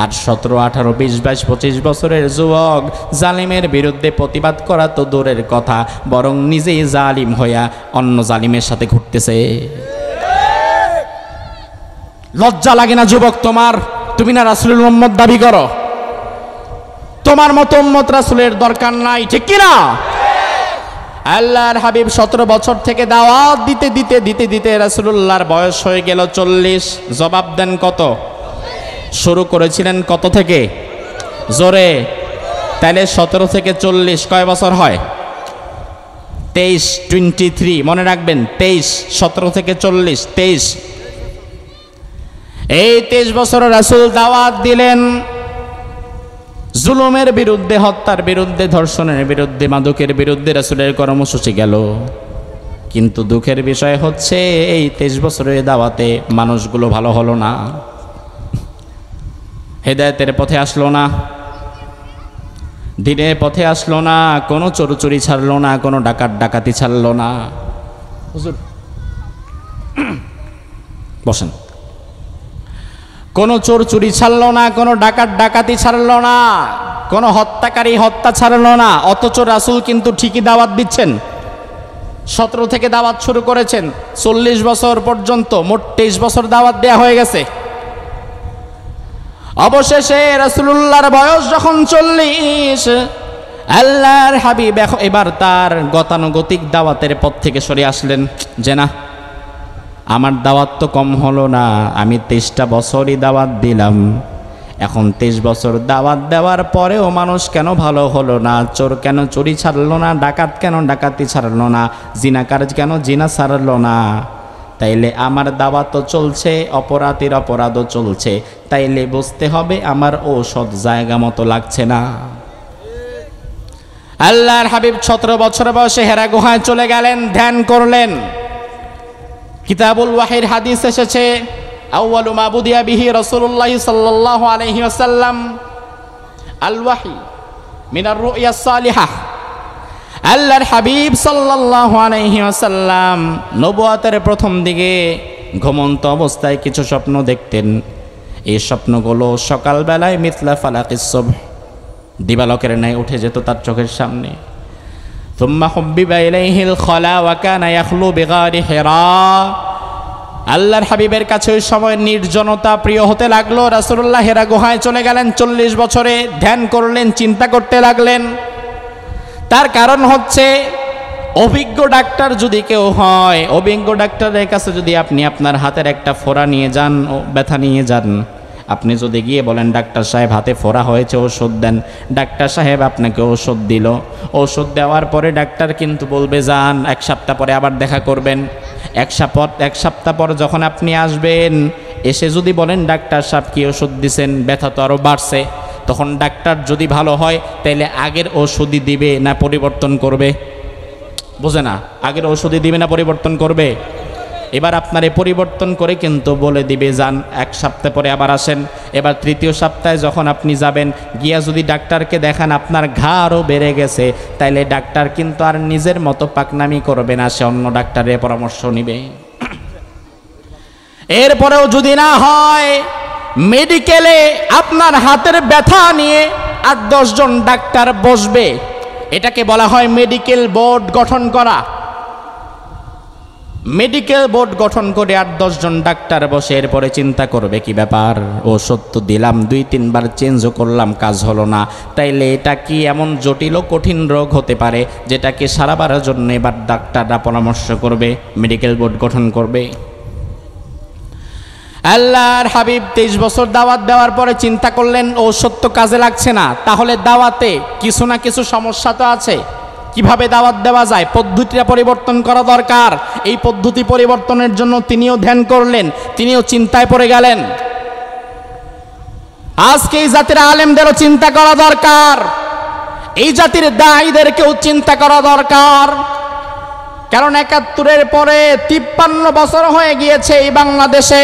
আর 17, 18, 20, 22, 25 বছরের যুবক জালিমের বিরুদ্ধে প্রতিবাদ করা তো দূরের কথা, বরং নিজেই জালিম হইয়া অন্য জালিমের সাথে ঘুরতেছে। লজ্জা লাগে না যুবক তোমার? তুমি না রাসূলের উম্মত দাবি করো, তোমার মতো উম্মত রাসূলের দরকার নাই, ঠিক কিনা? আল্লাহর হাবিব 17 বছর থেকে দাওয়াত দিতে দিতে দিতে দিতে রাসূলুল্লাহর বয়স হয়ে গেল 40। জবাব দেন কত? শুরু করেছিলেন কত থেকে? জোরে। তাহলে 17 থেকে 40 কয় বছর হয়? 23, 23 মনে রাখবেন, 23, 17 থেকে 40, 23। এই 23 বছর রাসূল দাওয়াত দিলেন জুলুমের বিরুদ্ধে, হত্যার বিরুদ্ধে, ধর্ষণের বিরুদ্ধে, মাদকের বিরুদ্ধে রাসূলের কর্মসূচি গেল। কিন্তু দুঃখের বিষয় হচ্ছে এই 23 বছরের দাওয়াতে মানুষগুলো ভালো হলো না। হেদায়েতের পথে আসলো না, দিনের পথে আসলো না, কোনো চোরচুরি ছাড়লো না, কোনো ডাকাতি ছাড়লো না। হুজুর বসেন। কোনো চোরচুরি ছাড়লো না, কোনো ডাকাতি ছাড়লো না, কোনো হত্যাকারী হত্যা ছাড়লো না। অথচ রাসূল কিন্তু ঠিকই দাওয়াত দিচ্ছেন। 17 থেকে দাওয়াত শুরু করেছেন, 40 বছর পর্যন্ত মোট 23 বছর দাওয়াত দেয়া হয়ে গেছে। অবশেষে রাসূলুল্লাহর বয়স যখন 40, আল্লাহর হাবিব এবার তার গতানুগতিক দাওয়াতের পথ থেকে সরে আসলেন যে না, আমার দাওয়াত তো কম হলো না, আমি 23টা বছরই দাওয়াত দিলাম, এখন 23 বছর দাওয়াত দেওয়ার পরেও মানুষ কেন ভালো হলো না, চোর কেন চুরি ছাড়লো না, ডাকাত কেন ডাকাতি ছাড়লো না, জিনাকার কেন জিনা ছাড়লো না। তাইলে আমার দাওয়াত তো চলছে, অপরাধীর অপরাধও চলছে, তাইলে বুঝতে হবে আমার ঔষধ জায়গা মতো লাগছে না। আল্লাহর হাবিব 17 বছর বয়সে হেরা গুহায় চলে গেলেন, ধ্যান করলেন। কিতাবুল ওয়াহির হাদিস এসেছে, আউয়ালু মা বুদিয়া বিহি রাসূলুল্লাহ সাল্লাল্লাহু আলাইহি ওয়াসাল্লাম আল ওয়াহি মিনার রুইয়া সালিহা। আল্লাহর হাবিব সাল্লাল্লাহু আলাইহি ওয়াসাল্লাম নবুয়তের প্রথম দিকে ঘুমন্ত অবস্থায় কিছু স্বপ্ন দেখতেন। এই স্বপ্নগুলো সকালবেলায় মিথলা ফালাকিস সুবহ, দিবালকের ন্যায় উঠে যেত তার চোখের সামনে। সুম্মা হুব্বিবা ইলাইহিল খালা ওয়া কানা ইয়াখলু বিগারি হিরা। আল্লাহর হাবিবের কাছে ওই সময় নির্জনতা প্রিয় হতে লাগলো। রাসূলুল্লাহ হেরা গুহায় চলে গেলেন, 40 বছরে ধ্যান করলেন, চিন্তা করতে লাগলেন। তার কারণ হচ্ছে, অভিজ্ঞ ডাক্তার যদি কেউ হয়, অভিজ্ঞ ডাক্তারের কাছে যদি আপনি আপনার হাতের একটা ফোড়া নিয়ে যান, ব্যথা নিয়ে যান, আপনি যদি গিয়ে বলেন ডাক্তার সাহেব হাতে ফোড়া হয়েছে, ওষুধ দেন, ডাক্তার সাহেব আপনাকে ওষুধ দিল। ওষুধ দেওয়ার পরে ডাক্তার কিন্তু বলবে যান, 1 সপ্তাহ পরে আবার দেখা করবেন। 1 সপ্তাহ পর যখন আপনি আসবেন, এসে যদি বলেন ডাক্তার সাহেব কি ওষুধ দিছেন, ব্যথা তো আরও বাড়ছে, তখন ডাক্তার যদি ভালো হয় তাইলে আগের ওষুধই দিবে না পরিবর্তন করবে? বোঝে না, আগের ওষুধই দিবে না পরিবর্তন করবে? এবার আপনারে পরিবর্তন করে কিন্তু বলে দিবে যান, 1 সপ্তাহ পরে আবার আসেন। এবার 3য় সপ্তাহে যখন আপনি যাবেন, গিয়া যদি ডাক্তারকে দেখান আপনার ঘা আরও বেড়ে গেছে, তাইলে ডাক্তার কিন্তু আর নিজের মতো পাকনামি করবে না, সে অন্য ডাক্তারের পরামর্শ নিবে। এরপরেও যদি না হয়, মেডিকেলে আপনার হাতের ব্যথা নিয়ে 8-10 জন ডাক্তার বসবে, এটাকে বলা হয় মেডিকেল বোর্ড গঠন করা। মেডিকেল বোর্ড গঠন করে 8-10 জন ডাক্তার বসে এরপরে চিন্তা করবে কি ব্যাপার, ওষুধ তো দিলাম, 2-3 বার চেঞ্জও করলাম, কাজ হলো না, তাইলে এটা কি এমন জটিল ও কঠিন রোগ হতে পারে যেটাকে সারাবারের জন্য এবার ডাক্তাররা পরামর্শ করবে, মেডিকেল বোর্ড গঠন করবে। আল্লাহর হাবিব 23 বছর দাওয়াত দেওয়ার পরে চিন্তা করলেন ঔষধ তো কাজে লাগছে না, তাহলে দাওয়াতে কিছু না কিছু সমস্যা তো আছে, কিভাবে দাওয়াত দেওয়া যায়, পদ্ধতিটা পরিবর্তন করা দরকার। এই পদ্ধতি পরিবর্তনের জন্য তিনিও ধ্যান করলেন, তিনিও চিন্তায় পড়ে গেলেন। আজকে এই জাতির আলেমদেরও চিন্তা করা দরকার, এই জাতির দায়ীদেরকেও চিন্তা করা দরকার। কারণ 71-এর পরে 53 বছর হয়ে গিয়েছে এই বাংলাদেশে।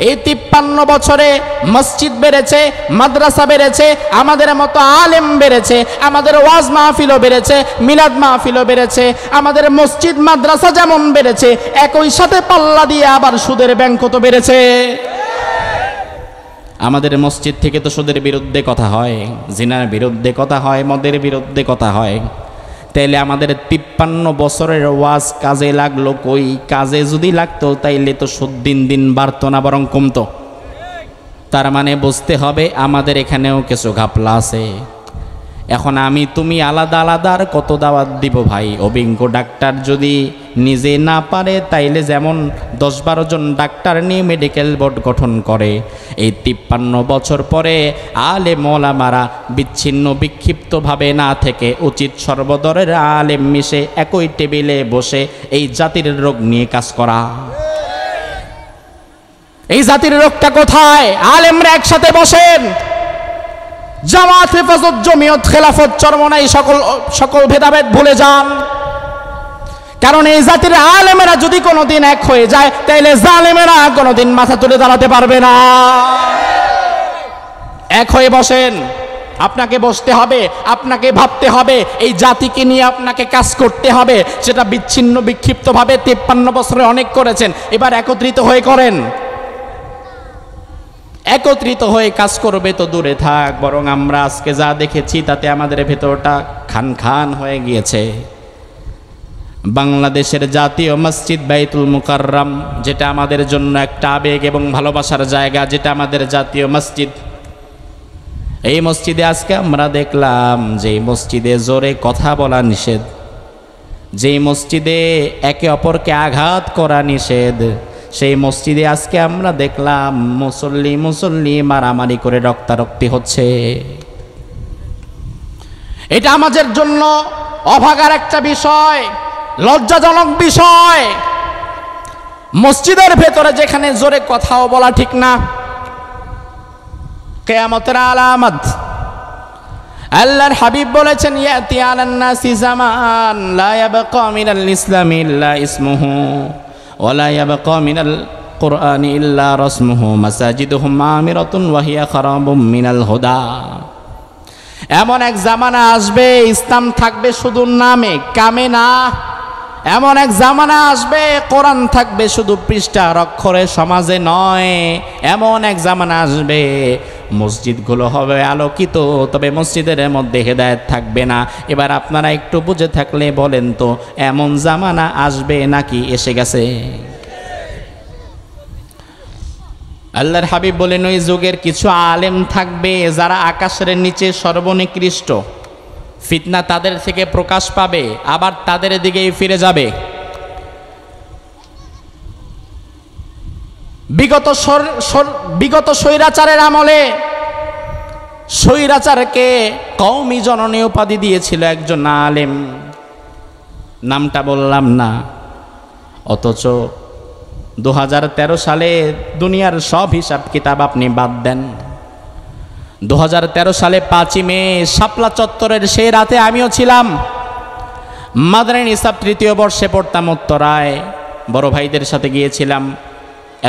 এই 53 বছরে মসজিদ বেড়েছে, মাদ্রাসা বেড়েছে, আমাদের মতো আলেম বেড়েছে, আমাদের ওয়াজ মাহফিলও বেড়েছে, মিলাদ মাহফিলও বেড়েছে, আমাদের মসজিদ মাদ্রাসা যেমন বেড়েছে, একই সাথে পাল্লা দিয়ে আবার সুদের ব্যাংকও তো বেড়েছে। আমাদের মসজিদ থেকে তো সুদের বিরুদ্ধে কথা হয়, জিনার বিরুদ্ধে কথা হয়, মদের বিরুদ্ধে কথা হয়। তাইলে আমাদের 53 বছরের ওয়াজ কাজে লাগলো কই? কাজে যদি লাগতো তাইলে তো সুদ দিন দিন বাড়তো না, বরং কমতো। তার মানে বুঝতে হবে আমাদের এখানেও কিছু ঘাপলা আছে। এখন আমি তুমি আলাদা আলাদা আর কত দাওয়াত দিব ভাই? অভিজ্ঞ ডাক্তার যদি নিজে না পারে, তাইলে যেমন 10-12 জন ডাক্তার নিয়ে মেডিকেল বোর্ড গঠন করে, এই 53 বছর পরে আলেম ওলামারা বিচ্ছিন্ন বিক্ষিপ্তভাবে না থেকে উচিত সর্বদরের আলেম মিশে একই টেবিলে বসে এই জাতির রোগ নিয়ে কাজ করা। এই জাতির রোগটা কোথায়? আলেমরা একসাথে বসেন, জামাত, হেফাজত, জমিয়ত, খেলাফত, চরমনাই সকল ভেদাভেদ ভুলে যান। কারণ এই জাতির আলেমেরা যদি কোনোদিন এক হয়ে যায়, তাইলে জালেমেরা কোনোদিন মাথা তুলে দাঁড়াতে পারবে না। এক হয়ে বসেন। আপনাকে বসতে হবে, আপনাকে ভাবতে হবে, এই জাতিকে নিয়ে আপনাকে কাজ করতে হবে। সেটা বিচ্ছিন্ন বিক্ষিপ্তভাবে 53 বছরে অনেক করেছেন, এবার একত্রিত হয়ে করেন। একত্রিত হয়ে কাজ করবে তো দূরে থাক, বরং আমরা আজকে যা দেখেছি তাতে আমাদের ভেতরটা খান খান হয়ে গিয়েছে। বাংলাদেশের জাতীয় মসজিদ বাইতুল মুকাররম, যেটা আমাদের জন্য একটা আবেগ এবং ভালোবাসার জায়গা, যেটা আমাদের জাতীয় মসজিদ, এই মসজিদে আজকে আমরা দেখলাম যে মসজিদে জোরে কথা বলা নিষেধ, যেই মসজিদে একে অপরকে আঘাত করা নিষেধ, সেই মসজিদে আজকে আমরা দেখলাম মুসল্লি মারামারি করে রক্তারক্তি হচ্ছে। এটা আমাদের জন্য অভাগার একটা বিষয়, লজ্জাজনক বিষয়। মসজিদের ভেতরে যেখানে জোরে কথাও বলা ঠিক না, কিয়ামতের আলামত। আল্লাহর হাবিব বলেছেন, ইয়াতি আলান নাসি জামান লা ইয়াবকা মিনাল ইসলামি ইল্লা ইসমুহু ওয়া লা ইয়াবকা মিনাল কুরআনি ইল্লা রাসমুহু মাসাজিদুহুম আমিরাতুন ওয়া হিয়া খারাবুম মিনাল হুদা। এমন এক জামানা আসবে, ইসলাম থাকবে শুধু নামে কামে না। এমন এক জামানা আসবে, কোরআন থাকবে শুধু পৃষ্ঠার অক্ষরে, সমাজে নয়। এমন এক জামানা আসবে, মসজিদগুলো হবে আলোকিত, তবে মসজিদের মধ্যে হেদায়েত থাকবে না। এবার আপনারা একটু বুঝে থাকলে বলেন তো, এমন জামানা আসবে নাকি এসে গেছে? আল্লাহর হাবিব বলেন, ওই যুগের কিছু আলেম থাকবে যারা আকাশের নিচে সর্বনিকৃষ্ট। ফিতনা তাদের থেকে প্রকাশ পাবে, আবার তাদের দিকেই ফিরে যাবে। বিগত স্বৈরাচারের আমলে স্বৈরাচারকে কওমি জননী উপাধি দিয়েছিল একজন আলেম, নামটা বললাম না। অথচ 2013 সালে দুনিয়ার সব হিসাব কিতাব আপনি বাদ দেন, 2013 সালে 5ই মে শাপলা চত্বরের সেই রাতে আমিও ছিলাম। মাদানী নিসাব 3য় বর্ষে পড়তাম উত্তরায়, বড় ভাইদের সাথে গিয়েছিলাম।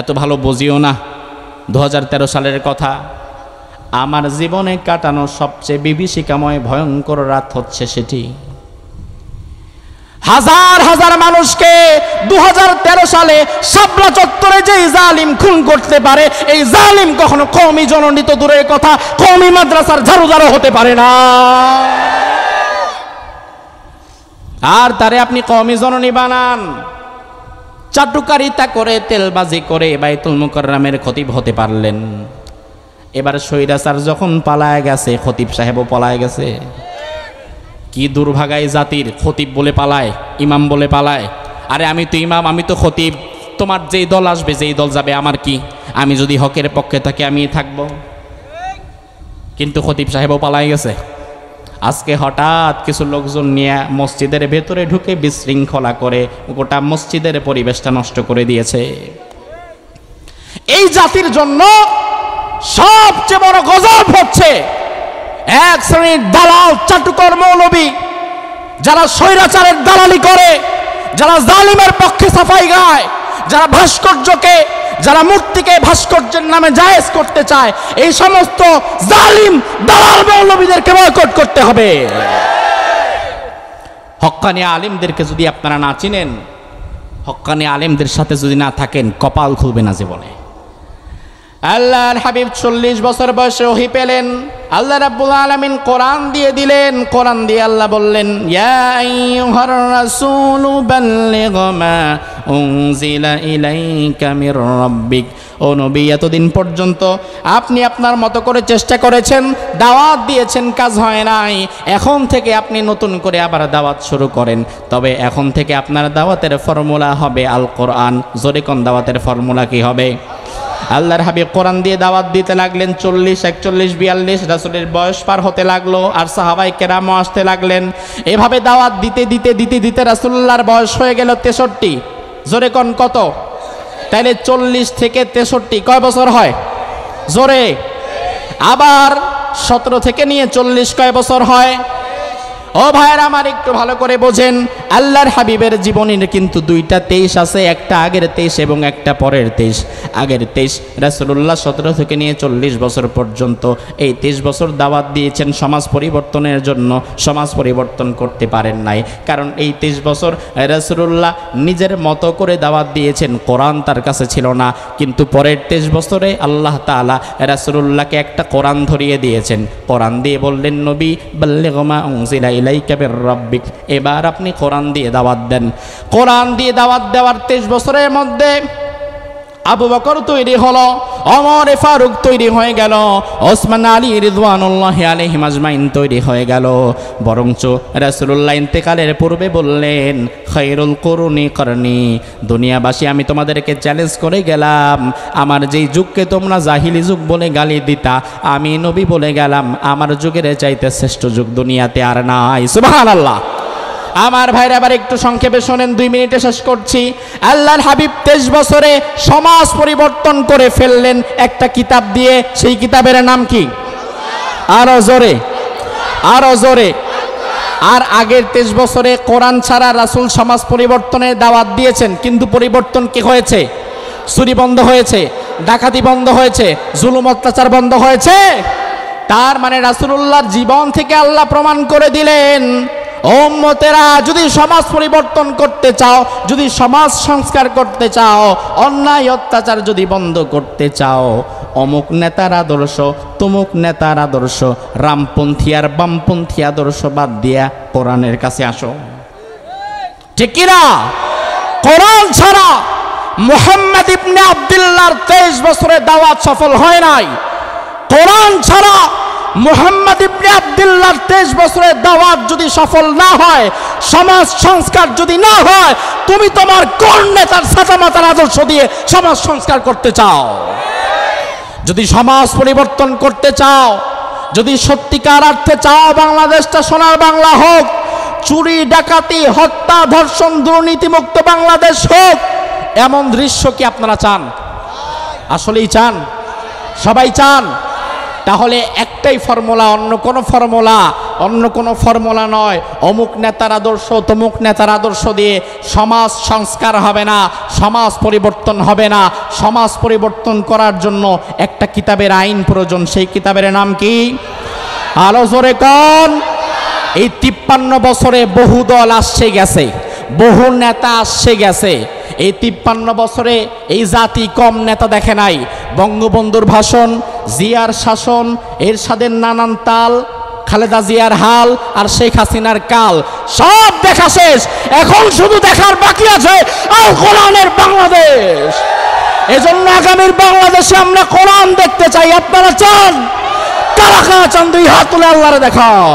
এত ভালো বুঝিও না 2013 সালের কথা। আমার জীবনে কাটানো সবচেয়ে বিভীষিকাময় ভয়ঙ্কর রাত হচ্ছে সেটি। হাজার হাজার মানুষকে 2013 সালে শাপলা চত্বরে যে জালিম খুন করতে পারে, এই জালিম কখনো কওমি জননী তো দূরের কথা, কওমি মাদ্রাসার ঝাড়ুদারও হতে পারে না। আর তারে আপনি কওমি জননী বানান, চাটুকারিতা করে তেলবাজি করে বাইতুল মুকাররমের খতিব হতে পারলেন। এবার স্বৈরাচার যখন পালায় গেছে, খতিব সাহেবও পালায় গেছে। কি দুর্ভাগাই জাতির, খতিব বলে পালায়, ইমাম বলে পালায়। আরে আমি তো ইমাম, আমি তো খতিব, তোমার যেই দল আসবে যেই দল যাবে আমার কি, আমি যদি হকের পক্ষে থাকি আমি থাকবো। কিন্তু খতিব সাহেবও পালায় গেছে। আজকে হঠাৎ কিছু লোকজন নিয়ে মসজিদের ভেতরে ঢুকে বিশৃঙ্খলা করে গোটা মসজিদের পরিবেশটা নষ্ট করে দিয়েছে। এই জাতির জন্য সবচেয়ে বড় গজব হচ্ছে এক শ্রেণীর দালাল চাটুকর মৌলবী, যারা স্বৈরাচারের দালালি করে, যারা জালিমের পক্ষে সাফাই গায়, যারা ভাস্কর্যকে, যারা মূর্তিকে ভাস্কর্যের নামে জায়েজ করতে চায়, এই সমস্ত জালিম দালাল মৌলবীদেরকে বয়কট করতে হবে। হক্কানি আলেমদেরকে যদি আপনারা না চিনেন, হক্কানি আলেমদের সাথে যদি না থাকেন, কপাল খুলবে না জীবনে। আল্লাহর হাবিব 40 বছর বয়সে ওহী পেলেন, আল্লাহ রাব্বুল আলামিন কোরআন দিয়ে দিলেন। কোরআন দিয়ে আল্লাহ বললেন, ইয়া আইয়ুহার রাসূলু বাল্লিগ মা উনজিলা ইলাইকা মির রাব্বিক। ও নবী, এতদিন পর্যন্ত আপনি আপনার মতো করে চেষ্টা করেছেন, দাওয়াত দিয়েছেন, কাজ হয় নাই। এখন থেকে আপনি নতুন করে আবার দাওয়াত শুরু করেন, তবে এখন থেকে আপনার দাওয়াতের ফর্মুলা হবে আল কোরআন। জোরে কোন দাওয়াতের ফর্মুলা কি হবে? আল্লাহর হাবিব কোরআন দিয়ে দাওয়াত দিতে লাগলেন। 40, 41, 42 রাসূলের বয়স পার হতে লাগলো, আর সাহাবায়ে কেরামও আসতে লাগলেন। এভাবে দাওয়াত দিতে দিতে দিতে দিতে রাসূলুল্লাহর বয়স হয়ে গেল 63। জোরে কোন কত? তাইলে 40 থেকে 63 কয় বছর হয়? জোরে। আবার 17 থেকে নিয়ে 40 কয় বছর হয়? ও ভাইয়েরা আমার, একটু ভালো করে বোঝেন, আল্লাহর হাবিবের জীবনের কিন্তু দুইটা 23 আছে, একটা আগের 23 এবং একটা পরের 23। আগের 23 রাসূলুল্লাহ 17 থেকে নিয়ে 40 বছর পর্যন্ত এই 23 বছর দাওয়াত দিয়েছেন সমাজ পরিবর্তনের জন্য। সমাজ পরিবর্তন করতে পারেন নাই, কারণ এই 23 বছর রাসূলুল্লাহ নিজের মতো করে দাওয়াত দিয়েছেন, কোরআন তার কাছে ছিল না। কিন্তু পরের 23 বছরে আল্লাহ তাআলা রাসূলুল্লাহকে একটা কোরআন ধরিয়ে দিয়েছেন। কোরআন দিয়ে বললেন, নবী বাল্লিগ মা উনজিলা ইলাইকা মির রাব্বিক, এবার আপনি কোরআন দিয়ে দাওয়াত দেন। কোরআন দিয়ে দাওয়াত দেওয়ার 23 বছরের মধ্যে আবু বকর তৈরি হলো, ওমর ফারুক তৈরি হয়ে গেল, ওসমান আলী রিদওয়ানুল্লাহি আলাইহিম আজমাইন তৈরি হয়ে গেল। বরঞ্চ রাসূলুল্লাহ ইন্তেকালের পূর্বে বললেন, খায়রুল কুরুনি করনি, দুনিয়াবাসী আমি তোমাদেরকে চ্যালেঞ্জ করে গেলাম, আমার যেই যুগকে তোমরা জাহিলি যুগ বলে গালি দিতা, আমি নবী বলে গেলাম আমার যুগের চাইতে শ্রেষ্ঠ যুগ দুনিয়াতে আর নাই। সুবহানাল্লাহ। আমার ভাইরা আবার একটু সংক্ষেপে শোনেন, 2 মিনিটে শেষ করছি। আল্লাহর হাবিব 23 বছরে সমাজ পরিবর্তন করে ফেললেন একটা কিতাব দিয়ে। সেই কিতাবের নাম কি? আরো জোরে, আরো জোরে। আর আগের 23 বছরে কোরআন ছাড়া রাসূল সমাজ পরিবর্তনের দাওয়াত দিয়েছেন, কিন্তু পরিবর্তন কি হয়েছে? চুরি বন্ধ হয়েছে, ডাকাতি বন্ধ হয়েছে, জুলুম অত্যাচার বন্ধ হয়েছে। তার মানে রাসূলুল্লাহর জীবন থেকে আল্লাহ প্রমাণ করে দিলেন, উম্মতেরা যদি সমাজ পরিবর্তন করতে চাও, যদি সমাজ সংস্কার করতে চাও, অন্যায় অত্যাচার যদি বন্ধ করতে চাও, অমুক নেতার আদর্শ, তমুক নেতার আদর্শ, রামপন্থী আর বামপন্থী আদর্শ বাদ দিয়া কোরআনের কাছে আসো। ঠিক কিনা? কোরআন ছাড়া মুহাম্মদ ইবনে আব্দুল্লাহর 23 বছরের দাওয়াত সফল হয় নাই। কোরআন ছাড়া মুহাম্মদ ইবনে আব্দুল্লাহর 23 বছরের দাওয়াত যদি সফল না হয়, সমাজ সংস্কার যদি না হয়, তুমি তোমার কোন নেতার ছাতামাতার আদর্শ দিয়ে সমাজ সংস্কার করতে চাও? যদি সমাজ পরিবর্তন করতে চাও, যদি সত্যিকার অর্থে চাও বাংলাদেশটা সোনার বাংলা হোক, চুরি ডাকাতি হত্যা ধর্ষণ দুর্নীতিমুক্ত বাংলাদেশ হোক, এমন দৃশ্য কি আপনারা চান? আসলেই চান? সবাই চান? তাহলে একটাই ফর্মুলা, অন্য কোনো ফর্মুলা নয়। অমুক নেতার আদর্শ তমুক নেতার আদর্শ দিয়ে সমাজ সংস্কার হবে না, সমাজ পরিবর্তন হবে না। সমাজ পরিবর্তন করার জন্য একটা কিতাবের আইন প্রয়োজন। সেই কিতাবের নাম কি? আরো জোরে কোন? এই 53 বছরে বহু দল আসছে গেছে, বহু নেতা আসছে গেছে। এই 53 বছরে এই জাতি কম নেতা দেখে নাই। বঙ্গবন্ধুর ভাষণ, জিয়ার শাসন, এরশাদের নানান তাল, খালেদা জিয়ার হাল আর শেখ হাসিনার কাল, সব দেখা শেষ। এখন শুধু দেখার বাকি আছে আল কোরআনের বাংলাদেশ। এজন্য আগামীর বাংলাদেশে আমরা কোরআন দেখতে চাই। আপনারা চান? কারা কারা চান? 2 হাত তুলে আল্লাহরে দেখাও।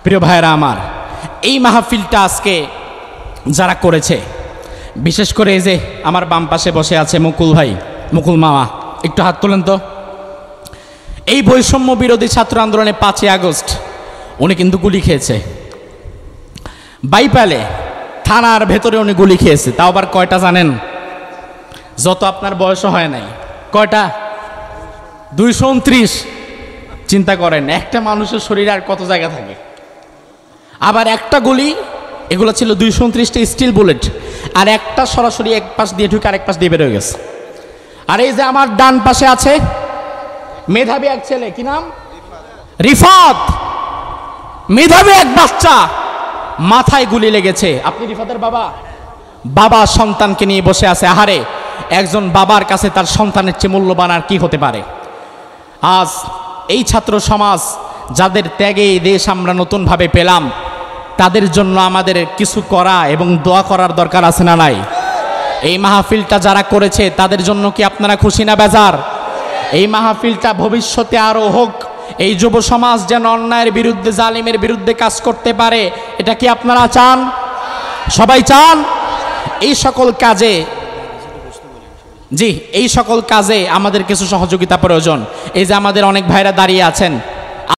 প্রিয় ভাইরা আমার, এই মাহফিলটা আজকে যারা করেছে, বিশেষ করে এই যে আমার বাম পাশে বসে আছে মুকুল ভাই, মুকুল মামা, একটু হাত তোলেন তো। এই বৈষম্য বিরোধী ছাত্র আন্দোলনে 5ই আগস্ট উনি কিন্তু গুলি খেয়েছে। বাইপালে থানার ভেতরে উনি গুলি খেয়েছে। তাও আবার কয়টা জানেন? যত আপনার বয়সও হয় নাই। কয়টা? 229। চিন্তা করেন, একটা মানুষের শরীরে আর কত জায়গা থাকে। আবার একটা গুলি, এগুলো ছিল 229টা স্টিল বুলেট, আর একটা সরাসরি এক পাশ দিয়ে ঢুকে আরেক পাশ দিয়ে বের হয়ে গেছে। আর এই যে আমার ডান পাশে আছে মেধাবী এক ছেলে, কি নাম? রিফাত। মেধাবী এক বাচ্চা, মাথায় গুলি লেগেছে। আপনি রিফাতের বাবা? বাবা সন্তানকে নিয়ে বসে আছে। আহারে, একজন বাবার কাছে তার সন্তানের চেয়ে মূল্যবান আর কি হতে পারে? আজ এই ছাত্র সমাজ যাদের ত্যাগে এই দেশ আমরা নতুনভাবে পেলাম, তাদের জন্য আমাদের কিছু করা এবং দোয়া করার দরকার আছে না নাই? এই মাহফিলটা যারা করেছে তাদের জন্য কি আপনারা খুশি না বেজার? এই মাহফিলটা ভবিষ্যতে আরো হোক, এই যুব সমাজ যেন অন্যায়ের বিরুদ্ধে, জালিমের বিরুদ্ধে কাজ করতে পারে, এটা কি আপনারা চান? সবাই চান? এই সকল কাজে, জি, এই সকল কাজে আমাদের কিছু সহযোগিতা প্রয়োজন। এই যে আমাদের অনেক ভাইরা দাঁড়িয়ে আছেন,